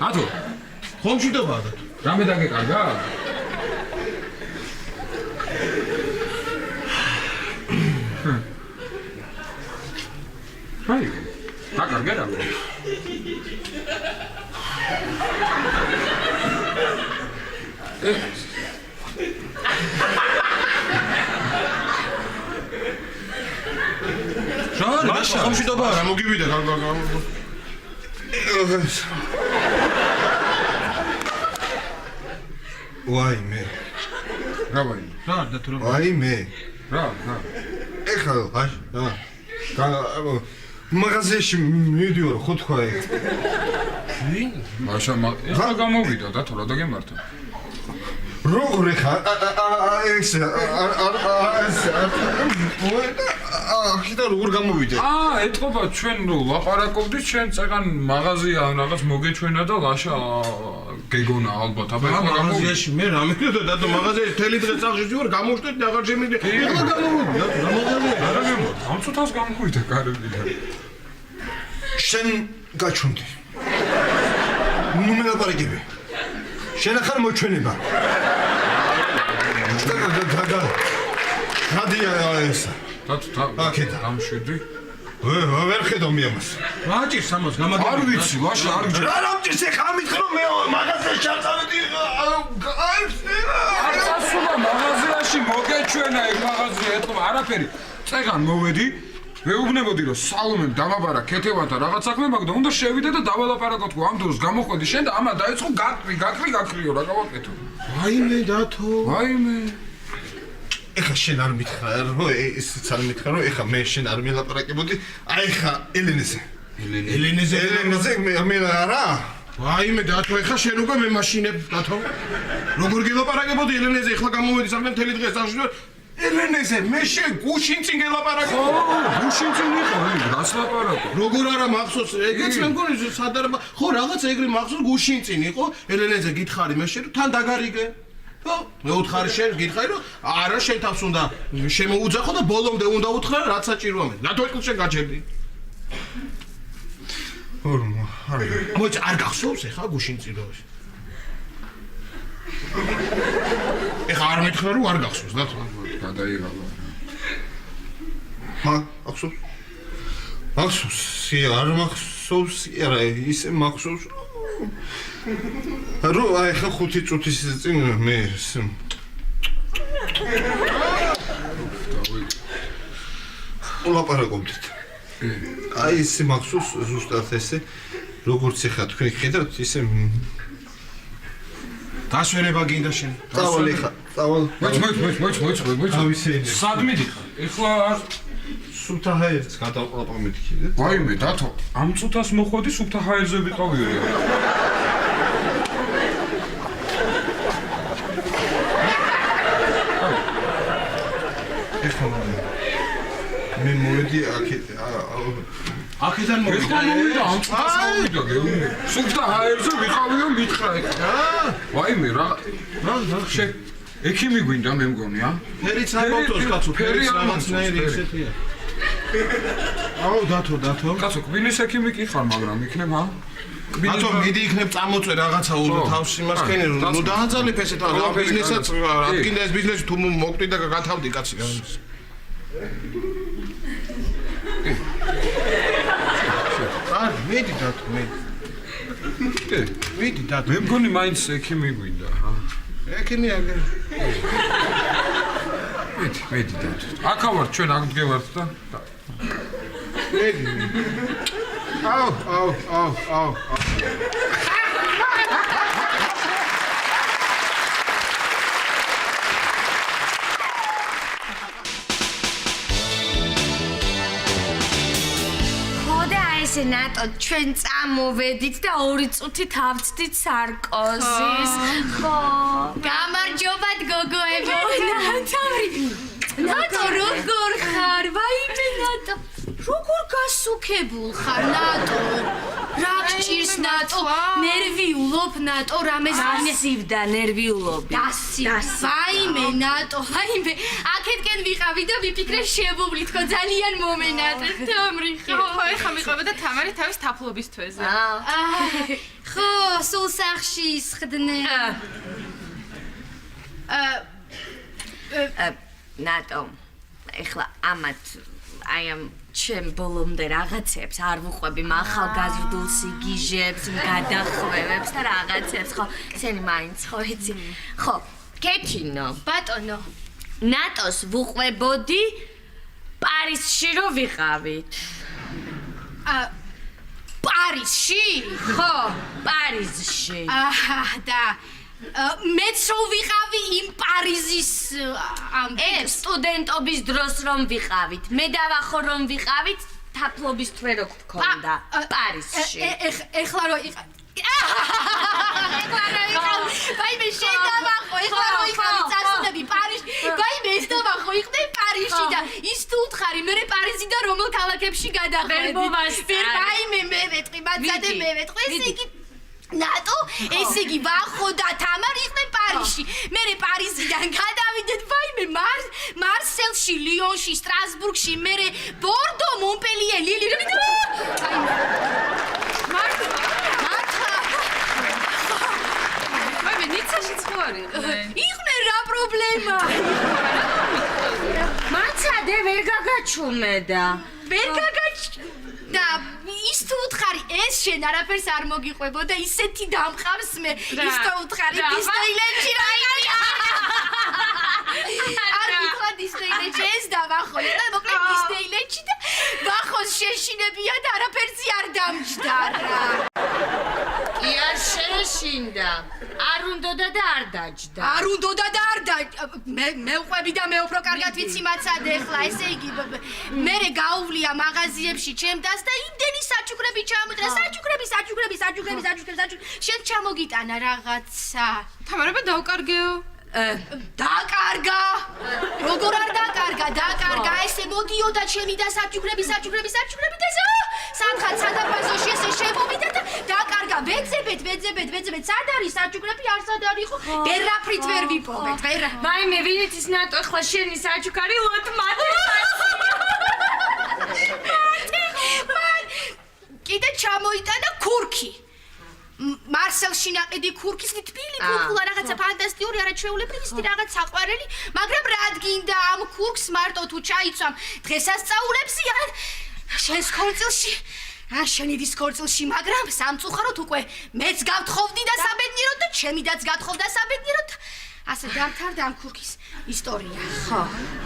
ათო ხომშვიდობაა და რამე დაგეკარგა? აი, დაკარგე რამე? რა ხომშვიდობაა რა მოგივიდა ვაიმე რა ვაიმე? რა და თუ რა ვაიმე რა ეხლა მაღაზიაში მივიდიო ხო თქვა ეგ მაშა ეხლა გამოვიდა და თუ რა დაგემართა როგორ ეხლა ეს ხიდა როგორ გამოვიდა ეთყობა ჩვენ რო ლაპარაკობდით ჩვენ წეგან მაღაზია რაღაც მოგეჩვენა და ლაშა გეგონა ალბათ აბა ეხლა მაღაზიაში მე რა მეკითხა და თუ მაღაზიაში თელი დღე წახში ვარ გამოვშტეთ და აღარ შემიძლია ეხლა გამოვიდა რა მაღაზია რა გამოვიდა ამ ცოტას გამოვიდა კარებიდან შენ გაჩვენდი ნუ მელაპარაკები შენ ახალ მოჩვენება რადია ეს აკეთა გამშვიდი ვერ ხედავ მე ამას რა ჭირს ამას გამაგები არ ვიცი ვაშა არ ვიცი რა ჭირს ეხა ამითხრა მე მაღაზიაში ჩავწავედი არ წასულა მაღაზიაში მოგეჩვენა ეგ მაღაზია ეთქვა არაფერი წეგან მოვედი მეუბნებოდი რომ სალომემ დამაბარა ქეთევანთან რაღაც საქმე მაგ და უნდა შევიდე და დავალაპარაკოთ ამ დროს გამოხვედი შენ და ამა დაიწყო გაკრიო რა გავაკეთო ვაიმე დათო ვაიმე ეხა შენ არ მითხრა რომ ისიც არ მითხრა რომ ეხა მე შენ არ მელაპარაკებოდი აი ეხა ელენეზე მე არა ვაიმე დათო ეხა შენ უკვე მე მაშინებ დათო როგორ გელაპარაკებოდი ელენეზე ეხლა გამოვედი საქმე მთელი დღე სახში ელენეზე მე შენ გუშინ წინ გელაპარაკო გუშინ წინ იყო რას ლაპარაკო როგორ არა მახსოვს ეგეც მე მგონი სადარბა ხო რაღაც ეგრე მახსოვს გუშინ წინ იყო ელენეზე გითხარი მე შენ თან დაგარიგე ხო მე უთხარი შენ გითხარი რომ არა შენ თავს უნდა შემოუძახო და ბოლომდე უნდა უთხრა რაც საჭიროა მე რატო იყო შენ გაჩერდი მოიცა არ გახსოვს ეხა გუშინ წინ როაში ეხა არ მითხრა რომ არ გახსოვს და გადაიღალა მახსოვს არ მახსოვს არა ისე მახსოვს რომ აი ხა 5 წუთის წინ მე ვლაპარაკობდით აი ისე მახსოვს ზუსტად ესე როგორც ეხა თქვენ ხედავთ ისე დასვენება გინდა შენ წავალ ეხა წავალ მოიც ავისეინე სად მიდიხარ ეხლა სუფთა ჰაერს გადავყლაპა მეთქიდე ვაიმე დათო ამ წუთას მოხვედი სუფთა ჰაერზე ვიყავიო ეხლა მე მოვედი აქედან მოვიდა ამ წუთას მოვიდა გეუბნები სუფთა ჰაერზე ვიყავიო მითხრა ეხლა ვაიმე რა შე ექიმი გვინდა მე მგონი ფერიც არ მოწოს კაცო ფერიც რაღაცნაირი ისეთია აუ დათო კაცო კბილის ექიმი კი ხარ მაგრამ იქნებ კაცო მიდი იქნებ წამოწე რაღაცა უნდა თავში იმას ქენი ნუ დააძალებ ესეთ რა ბიზნესაც ადგინდა ეს ბიზნესი თუ მოკვდი და გათავდი კაცი არ მიდი დათო მიდი დათო მე მგონი მაინც ექიმი გვინდა ექიმი აგერ მედი დათო აქა ვარ ჩვენ აქ დგევართ და აუ. ესე ნატო ჩვენ წამოვედით და 2 წუთით ავწდით სარკოზის. ხო. გამარჯობათ გოგოებო. ნატო როგორ ხარ? ვაიმე ნატო. როგორ გასუქებულ ხარ ნატო? რა გჭირს ნატო? ნერვიულობ ნატო რამეს დასივდა ნერვიულობი. ვაიმე ნატო, ვაიმე. აქეთკენ ვიყავი და ვიფიქრე შევუვლი თქო ძალიან მომენატრე თამრიხი. ხო, ეხა მიყვება და თამარი თავის თაფლობის თვეზე. ხო, სულ სახში ისხდნენ. ნატო, ეხლა ამათ აი ამ ჩემ ბოლომდე რაღაცებს არ ვუყვები ახალგაზრდულ სიგიჟებს, გადახვევებს და რაღაცებს, ხო, სენი მაინც ხო იცი. ხო, კეთინო. ბატონო. ნატოს ვუყვებოდი პარიზში რო ვიყავით. პარიზში? ხო, პარიზში. და მეც რო ვიყავი იმ პარიზის ეს სტუდენტობის დროს რომ ვიყავით. მე დავახო რომ ვიყავით თაფლობის თვე რო გქონდა პარიზში. ეხლა რო იყავი. ვაიმე შედავახო, ეხლა რო იყავი წასულები პარიზში. ვაიმე ეს დავახო, იყდე პარიზში და ის თუ უთხარი, მე პარიზი და რომელ ქალაქებში გადახვედი. ვაიმე მე ვეტყვი, მაცადე მე ვეტყვი, ესე იგი ნატო, ესე იგი ვახო და თამარი იყვნენ პარიზში. მე პარიზიდან გადავიდეთ, ვაიმე მარსელში, ლიონში, სტრასბურგში, მე ბორდო, მონპელიე, ლილი. ვაიმე, ნიცაშიც ხო არ იყვნენ? იყვნენ რა პრობლემა? მაცადე ვერ გაგაჩუმედა. ვერ და ის თუ უთხარი ეს შენ არაფერს არ მოგიყვებო და ისეთი დამყავს მე ის თუ უთხარი დისნეილენდში რა არ მითხა დისნეილენდში ეს დავახო და მოკლედ დისნეილენდში და ვახოს შეშინებია და არაფერზე არ დამჯდა რა კი არ შეშინდა არ უნდოდა და არ დაჯდა არ უნდოდა და არ დაჯდა მე ვყვები და მე უფრო კარგად ვიცი მაცადე ახლა ესე იგი მე გაუვლია მაღაზიებში ჩემ და იმდენი საჩუქრები ჩამოიტანა საჩუქრები შენ ჩამოგიტანა რაღაცა თამარება დავკარგეო დაკარგა როგორ არ დაკარგა ესე მოდიოდა ჩემი და საჩუქრები და სამხატ სადაბაზოში ესე შემოვიდა და დაკარგა ვეძებეთ სად არის საჩუქრები არ სად არის ხო ვერაფრით ვერ ვიპოვეთ ვერა ვაიმე ვინიცის ნატო ხლა შენი საჩუქარი ლოტმატი კიდე ჩამოიტანა ქურქი მარსელში ნაყიდი ქურქის თბილი ფუფულა რაღაცა ფანტასტიკური არაჩვეულებრივი ისეთი რაღაც საყვარელი მაგრამ რადგინდა ამ ქურქს მარტო თუ ჩაიცვამ დღესასწაულებში შენს ქორწილში შენი დისკორწილში მაგრამ სამწუხაროდ უკვე მეც გავთხოვდი და საბედნიეროდ და ჩემიდაც გათხოვდა საბედნიეროდ ასე დამთავრდა ამ ქურქის ისტორია ხო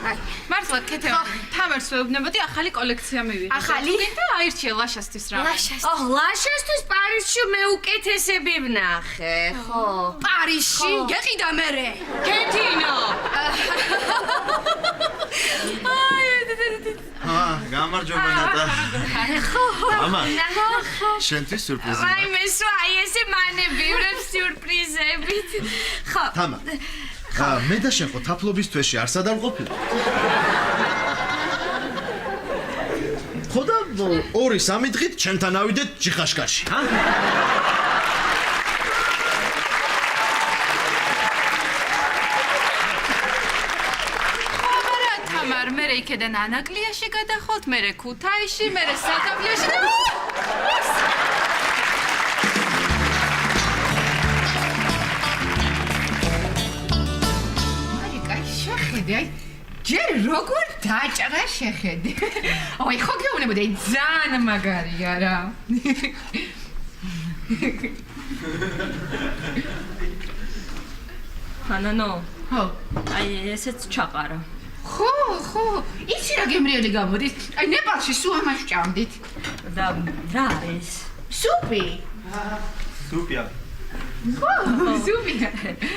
აი მართლა კეთე თამარს ვეუბნებოდი ახალი კოლექცია მივიღე ახალი და აირჩიე ლაშასთვის რა ლაშასთვის პარიზში მე უკეთესები ვნახე ხო პარიზში გეყიდა მერე კეთინო გამარჯობა ნატა ხო მამა შენთვის სიურპრიზია ვაიმე სვაი ესე მანებივრებს სიურპრიზებით ხო თამა მე და შენ ხო თაფლობის თვეში არ სადარ ყოფილი ხო და 2-3 დღით ჩემთან ავიდეთ ჯიხაშკაში ჰა მერე იქედან ანაკლიაში გადახვალთ, მერე ქუთაისში, მერე საკაბიაში და აი, შეხედე, აი, ჯერ როგორ დაჭრა შეხედე. აი, ხო გეუბნებოდი, ძალიან მაგარია რა. ანანო. ხო. აი, ესეც ჩაყარა. ხო, იცი რა გემრიელი გამოდის? აი ნეპალში სულ ამას ჭამდით. და რა არის? სუპი. სუპია. ხო, სუპი.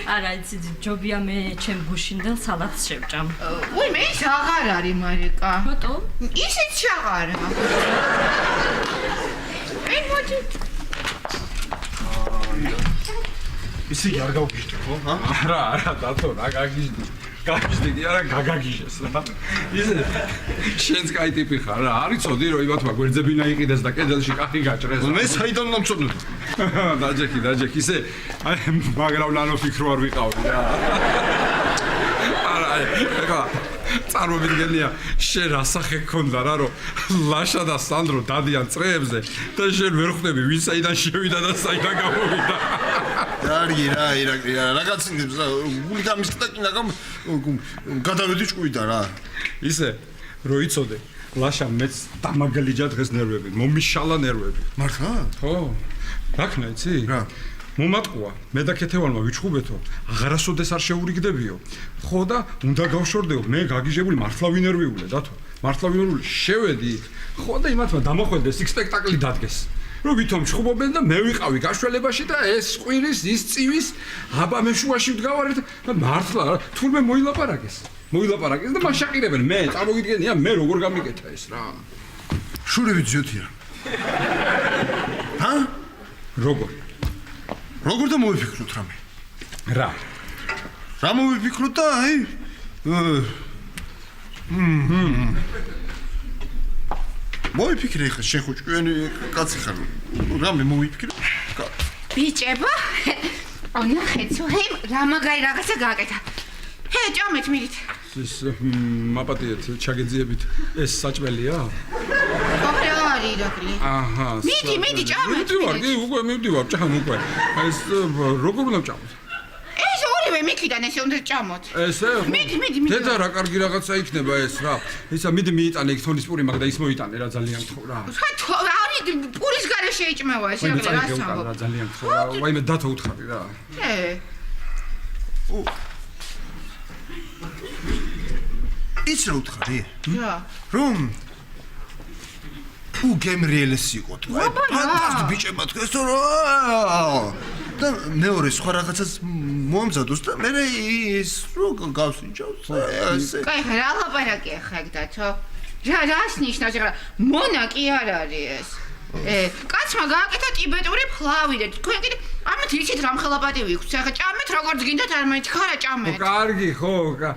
არა, იცი, ჯობია მე ჩემ გუშინდელ სალატს შევჭამ. უიმე, ის აღარ არის, მარიკა. ბატო? ისიც აღარა. აი, მოდი. ისი არ გავგიჟდი ხო? არა, დათო, რა გაგიჟდი. გაგიჟდი, არა, გაგაგიჟეს რა. ისე შენც კაი ტიპი ხარ რა. არიცოდი რომ იმათმა გვერდზებინა იყიდეს და კედელში კახი გაჭრეს. მე საიდან მომწონდი? დაჯექი, ისე აი მაგრამ ნანო ფიქრო არ ვიყავი რა. არა, ეხლა წარმოვიდგენია შენ რასახე გქონდა რა რომ ლაშა და სანდრო დადიან წრეებზე და შენ ვერ ხვდები ვინ საიდან შევიდა და საიდან გამოვიდა. კარგი რა, ირაკლი რა, რაღაცინებს რა, გული გამისტა კი ნაგამ გადავედი ჭკუიდან რა. ისე რო იცოდე ლაშა მეც დამაგლიჯა დღეს ნერვები მომიშალა ნერვები მართლა? ხო რაკნა იცი რა მომატყუა მე და ქეთევანმა ვიჩხუბეთო აღარასოდეს არ შეურიგდებიო ხო და უნდა გავშორდეო მე გაგიჟებული მართლა ვინერვიულე დათო მართლა ვინერვიულე შევედი ხო და იმათმა დამოხვედეს იქ სპექტაკლი დადგეს რომ ვითომ ჩხუბობენ და მე ვიყავი გაშველებაში და ეს ყვირის ის წივის აბა მე შუაში ვდგავარეთ და მართლა თურმე მოილაპარაკეს და მაშაყირებენ მე წარმოგიდგენია მე როგორ გამიკეთა ეს რა შურები ძიოთია ჰა როგორ და მოვიფიქროთ რამე რა მოვიფიქროთ და აი მოვიფიქრე ხა შენ ხუჭკიანი კაცი ხარ რამე მოვიფიქრე ბიჭებო ნახეთ სუჰეიმ რა მაგარი რაღაცა გააკეთა ჰე ჭამეთ მიდით ეს მაპატიეთ ჩაგეძიებით ეს საჭმელია ორი ირაკლი აჰა მიდი ჭამეთ მივდივარ ჭამ უკვე ეს როგორ უნდა ჭამოთ ეს ორივე მიქიდან ესე უნდა ჭამოთ ესე მიდი დედა რა კარგი რაღაცა იქნება ეს რა ისა მიდი მიიტანე იქ თონის პური მაგ და ის მოიტანე რა ძალიან ხო რა არის პურის გარეშე იჭმევა ეს ირაკლი რას ამბობ რა ძალიან ხო რა ვაიმე დათო უთხარი რა ის რა უთხარი? რა? რომ უგემრიელეს იყო თქვა. ფანტასტიკ ბიჭებად თქვეს რომ და მეორე სხვა რაღაცას მომზადოს და მე ის რო გავსინჯავს ესე. კაი, რა ლაპარაკია ხა დათო? რას ნიშნავს ახლა? მონა კი არ არის ეს. კაცმა გააკეთა ტიბეტური ფლავი და თქვენ კიდე ამით იცით რამ ხელაპატივი იქ. ახლა ჭამეთ როგორც გინდათ არამედ ხარა ჭამეთ. კარგი ხო რა?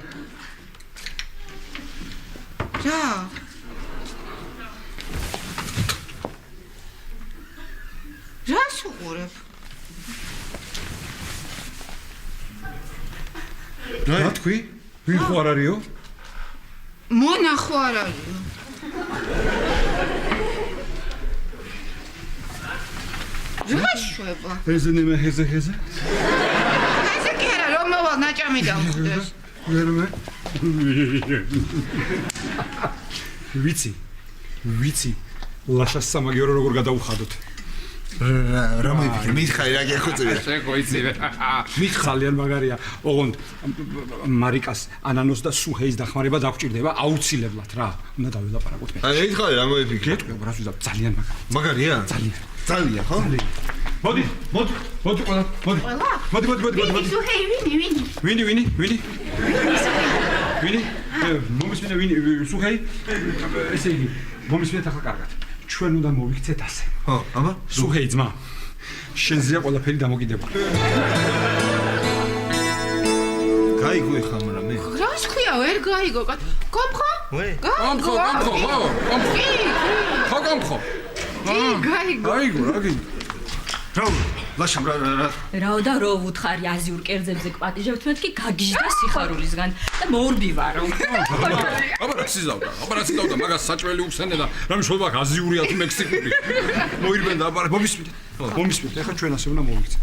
რას უყურებ? რა თქვი? ვინ ხო არ არისო? მონა ხო არ არისო? რა შვება? ესე ნემეჰეზე ესე კი არა რომ მოვალ ნაჭამი დამხდეს. ვერმე ვიცი ლაშას სამაგიერო როგორ გადაუხადოთ რა მოვიფიქრე მითხარი რა გეხოცებია შენ ხო იცი მითხ ძალიან მაგარია ოღონდ მარიკას ანანოს და სუჰეის დახმარება დაგჭირდება აუცილებლად რა უნდა დაველაპარაკოთ მე აი მითხარი რა მოვიფიქრე გეტყვი რას ვიზავ ძალიან მაგარია ძალიან ხო მოდი ყველა მოდი სუჰეი ვინი მომისმინე ვინი სუჰეი ესე იგი მომისმინეთ ახლა კარგად ჩვენ უნდა მოვიქცეთ ასე ხო აბა სუჰეი ძმა შენზეა ყველაფერი დამოკიდებული გაიგო ეხლა მაგრამ მე რას ქვია ვერ გაიგო კომხო კომხო გაიგო რა ლაშამ რა და რო უთხარი აზიურ კერძებზე გპატიჟებთ მეთქი გაგიჟდა სიხარულისგან და მორბივარო აბა რა სიზავდა მაგას საჭველი უხსენე და რამე შობა აზიურია თუ მექსიკური მოირბენ და აბა მომისმით ეხლა ჩვენ ასე უნდა მოვიქცეთ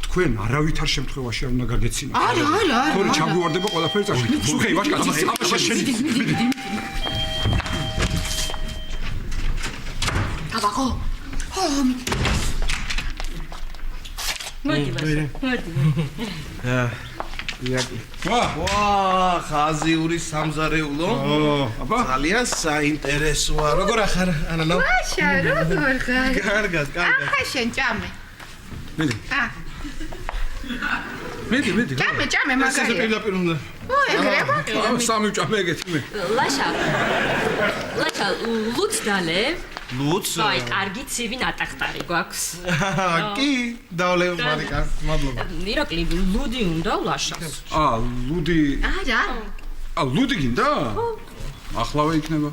თქვენ არავითარ შემთხვევაში არ უნდა გაგეცინოთ არა თორე ჩაგვივარდება ყველაფერი წაგვიდეთ სუხეი ვაშკაცი აბა შენ აბა მოდი ვა, ხაზიური სამზარეულო. აბა. ძალიან საინტერესოა. როგორ ახარ, ანანო? ლაშა, როგორ ხარ? კარგად. ახლა შენ ჭამე. მედი. მედი. ჭამე ესე მაგარია. პირდაპირ უნდა. ეგრევა? სამი ჭამე ეგეთი მე. ლაშა, ლუცდალე. ლუც. აი, კარგი ცივი ნატახტარი გვაქვს. კი, დავლევ მარიკა, მადლობა. ირაკლი, ლუდი უნდა ლაშას. ლუდი. არა. ლუდი გინდა? ახლავე იქნება.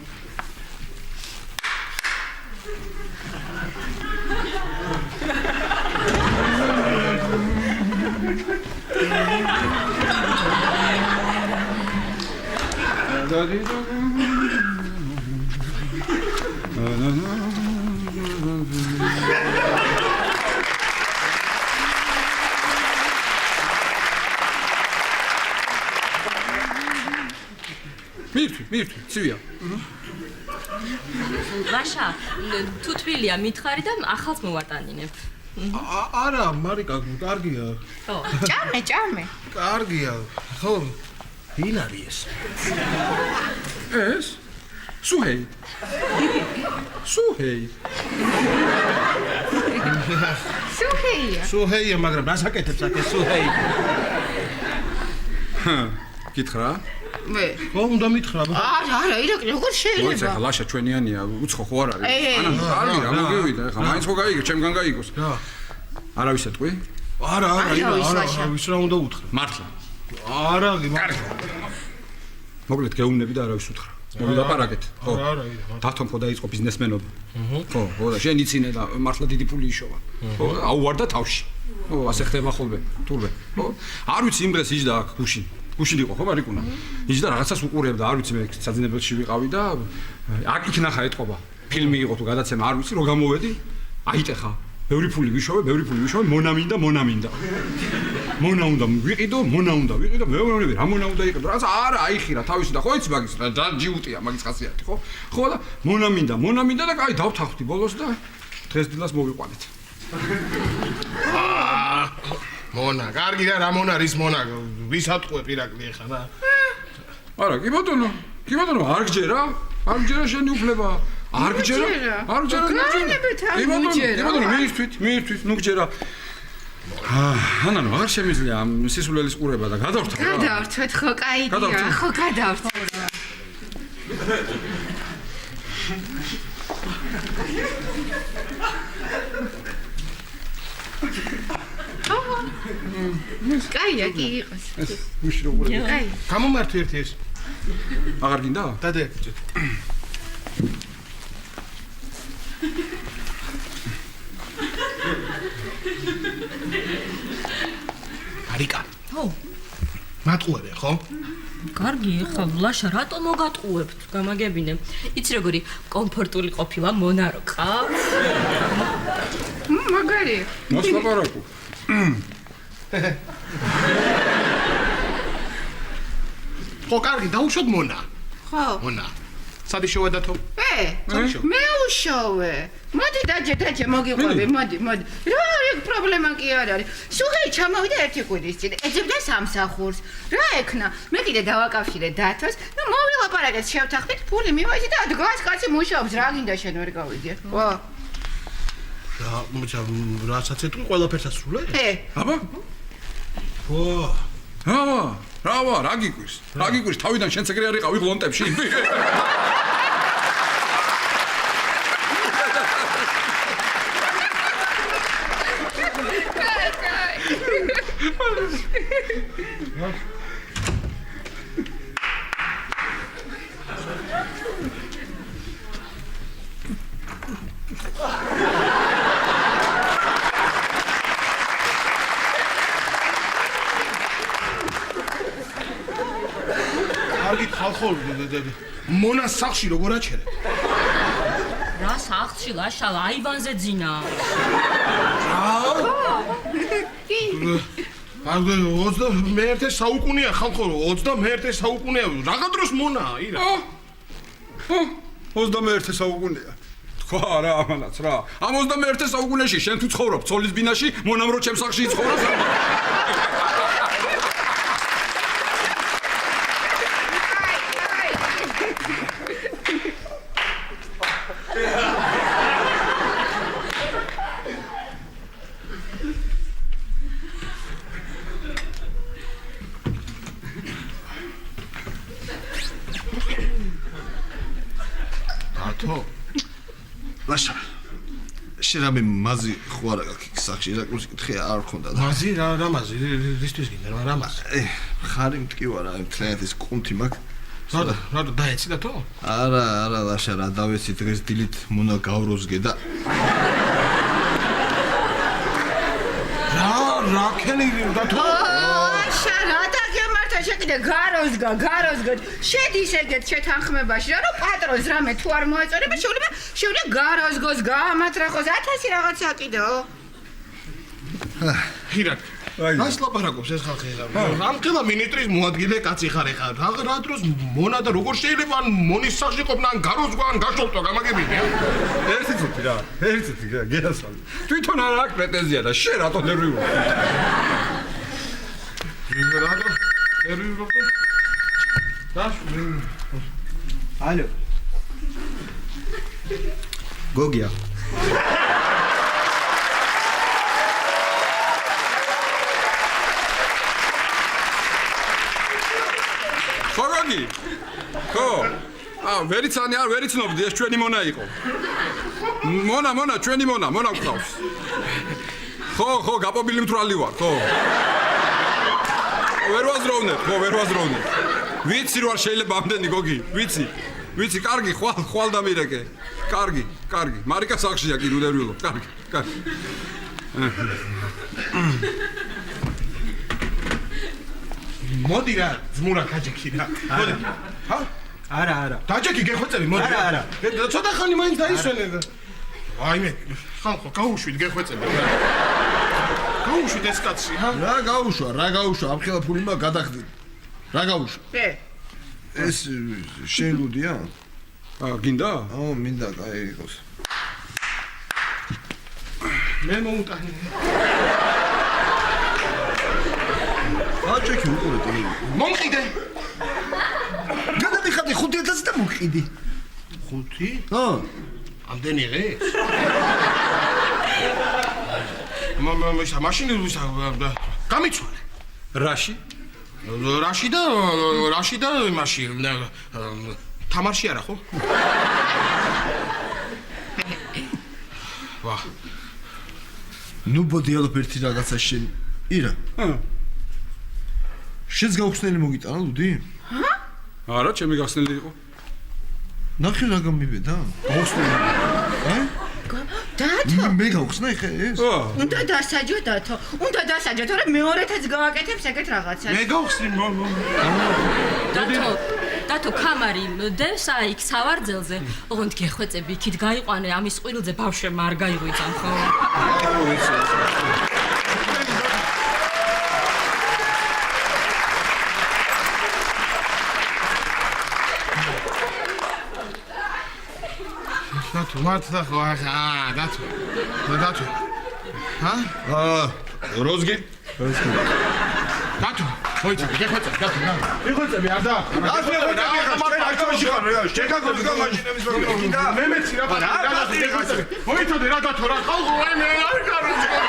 მივთვი, ცივია. ლაშა, თუ თბილია მითხარი და ახალს მოვატანინებ. არა, მარიკა, კარგია. ხო. ჭამე. კარგია. ხო. ვინ არის ეს? ეს? სუჰეი. სუჰეია, მაგრამ რას აკეთებს აქ ეს სუჰეი? გითხრა? მე. ხო, უნდა მითხრა. არა, ირაკლი, როგორ მოიცა, შეიძლება? ხა ლაშა ჩვენიანია, უცხო ხო არ არის? კარგი, რა მოგივიდა, ხა მაინც ხო გაიგე, ჩემგან გაიგოს. არავის ეთყვი? არა, ვის რა უნდა უთხრა? მართლა. არა, კარგი. მოკლედ გეუბნები და არავის უთხრა. მოგილაპარაკეთ. ხო. არა. დათომ ხო დაიწყო ბიზნესმენობა. ხო, და შენ იცინე და მართლა დიდი პული იშოვა. ხო, აუვარდა თავში. ხო, ასე ხდება ხოლმე, თურმე. ხო. არ ვიცი იმ დღეს იჯდა აქ გუშინ. გუშინ იყო ხო მარიკუნა? იჯდა რაღაცას უყურებდა, არ ვიცი მე საძინებელში ვიყავი და აქ იქ ნახა ეთყობა. ფილმი იყო თუ გადაცემა, არ ვიცი, რო გამოვედი, აიტეხა. ბევრი ფული ვიშოვე, მონა მინდა. მონა უნდა ვიყიდო, მეუბნები, რა მონა უნდა იყიდო? რაღაც არა, აიხირა თავისი და ხო იცი მაგის რა ჯიუტია მაგის ხასიათი, ხო? ხო და მონა მინდა და კაი დავთანხმდი ბოლოს და დღეს დილას მოვიყვანეთ. მონა, კარგი რა მონა რის მონა, ვისატყვე პირაკლი ეხა რა. არა, კი ბატონო, არ გჯერა შენი უფლება. არ გჯერა. კი ბატონო, მიირთვით, ნუ გჯერა. ანანო, აღარ შემიძლია ამ სისულელის ყურება და გადავრთო. გადავრთვეთ, ხო, კაიდია, ხო, გადავრთვეთ. კაია, კი იყოს. ვიშ რო ყურები. კაი. გამომართვი ერთი ეს. აღარ გინდა? დადე. მარიკა. ხო. მატყუებე, ხო? კარგი, ხა ლაშა რატო მოგატყუებთ? გამაგებინე. იცი როგორი კომფორტული ყოფილა მონა რო ყავს? მაგარი. მოსლაპარაკო. ხო, კარგი, დაუშვათ მონა. ხო. მონა. სადი შევედათო? მე უშოვე. მოდი დაჯე მოგიყვები, მოდი. რა ეგ პრობლემა კი არ არის. სუღეი ჩამოვიდა ერთი კვირის წინ. ეძებდა სამსახურს. რა ექნა? მე კიდე დავაკავშირე დათოს. ნუ მოვილაპარაკეთ, შევთანხმდით, ფული მივაჭი და დგას კაცი მუშაობს. რა გინდა შენ ვერ გავიგე? ხო. რასაც ეთქვი, ყველაფერს ასრულე? აბა? ხო. რა გიკვირს? თავიდან შენც ეგრე არ იყავი გლონტებში? კარგი ხალხო, მონას სახლში როგორ აჩერე? რა სახლში ლაშა აივანზე ძინა. აგე 21 საუკუნეა ხალხო, 21 საუკუნეა. რაღა დროს მონა, ირა? 21 საუკუნეა. თქვა რა ამანაც რა. ამ 21 საუკუნეში შენ თუ ცხოვრობ ცოლის ბინაში, მონამ რო ჩემს სახლში იცხოვროს. ხო. ლაშა. შერამე მაზი ხო არა გაქვს სახში ირაკლი კითხე არ ხონდა და. მაზი რა მაზი რისთვის გინდა რა მაზი? ხარი მткиვა რა მთლიანად ეს კუნთი მაქვს. რატო დაეციდა თო? არა ლაშა რა დავეცი დღეს დილით მონა გავროზგე და რა ქენი და თო? ლაშა რა დაგემართა შეკიდე გაროზგა შედის ეგეთ შეთანხმებაში რა რომ პატრონს რამე თუ არ მოეწონება შეუძლია გაროზგოს გაამათრახოს 1000 რაღაცა კიდო ხირაკ მას ლაპარაკობს ეს ხალხი ამ ყველა მინისტრის მოადგილე კაცი ხარ ეხლა რა დროს მონა და როგორ შეიძლება ან მონის სახში ყოფნა ან გაროზგვა ან გაშოლტვა გამაგებინია ერთი წუთი რა გერასალი თვითონ არ აქვს პრეტენზია და შენ რატო ნერვიულობ რატო ნერვიულობ ალო გოგია ხოგი ხო ვერიცანი არ ვერიცნობდი ეს ჩვენი მონა იყო მონა ჩვენი მონა გყავს ხო გაპობილი მთვრალი ვარ ხო ვერ ვაზროვნებ ვიცი რომ არ შეიძლება ამდენი გოგი ვიცი კარგი ხვალ დამირეკე კარგი მარიკა სახშია კიდე უდერვილო კარგი მოდი რა ძმურა გაჯექი რა მოდი ჰა არა დაჯექი გეხვეწები მოდი არა ცოტა ხანი მაინც დაისვენე ვაიმე ხალხო გაუშვით გეხვეწები გაუშვით ეს კაცი ჰა რა გაუშვა ამ ხელა ფული მაგ გადახდით რა გაუშვა ეს შენ ლუდია გინდა მინდა კაი იყოს მე მოუტანი აჭექი უყურე მომყიდე გადამიხადე 5000 და მომყიდი 5 ხო ამდენი ღე მაშინ გამიცვალე რაში და იმაში თამარში არა ხო ვა ნუ ბოდიალობ ერთი რაღაცა შენ ირა შენს გაუხსნელი მოგიტანა ლუდი არა ჩემი გახსნელი იყო ნახე რა გამიბედა გაუხსნელი დათო მე გავხსნა ხე ეს უნდა დასაჯო რა მეორეთაც გავაკეთებს ეგეთ რაღაცას მე გავხსნი დათო კამარი დევს აი იქ სავარძელზე ოღონდ გეხვეწები იქით გაიყვანე ამის ყვილზე ბავშვებმა არ გაიღვიძან ხო დათო მართლა ხო დათო ჰა როზგი დათო მოიწევი გეხვეწები დათო გეხვეწები არ და მე მეცი რა მოიწოდე რა დათო რა ხალხო მე არ კაროჩი რა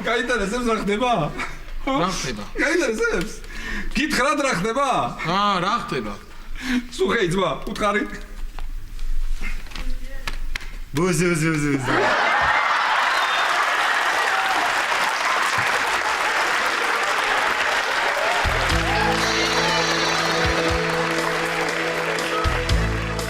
გაინტერესებს რა ხდება? რა ხდება? გაინტერესებს? გითხრათ რა ხდება? რა ხდება? სულ ხეიძმა, უთხარი. ბუზ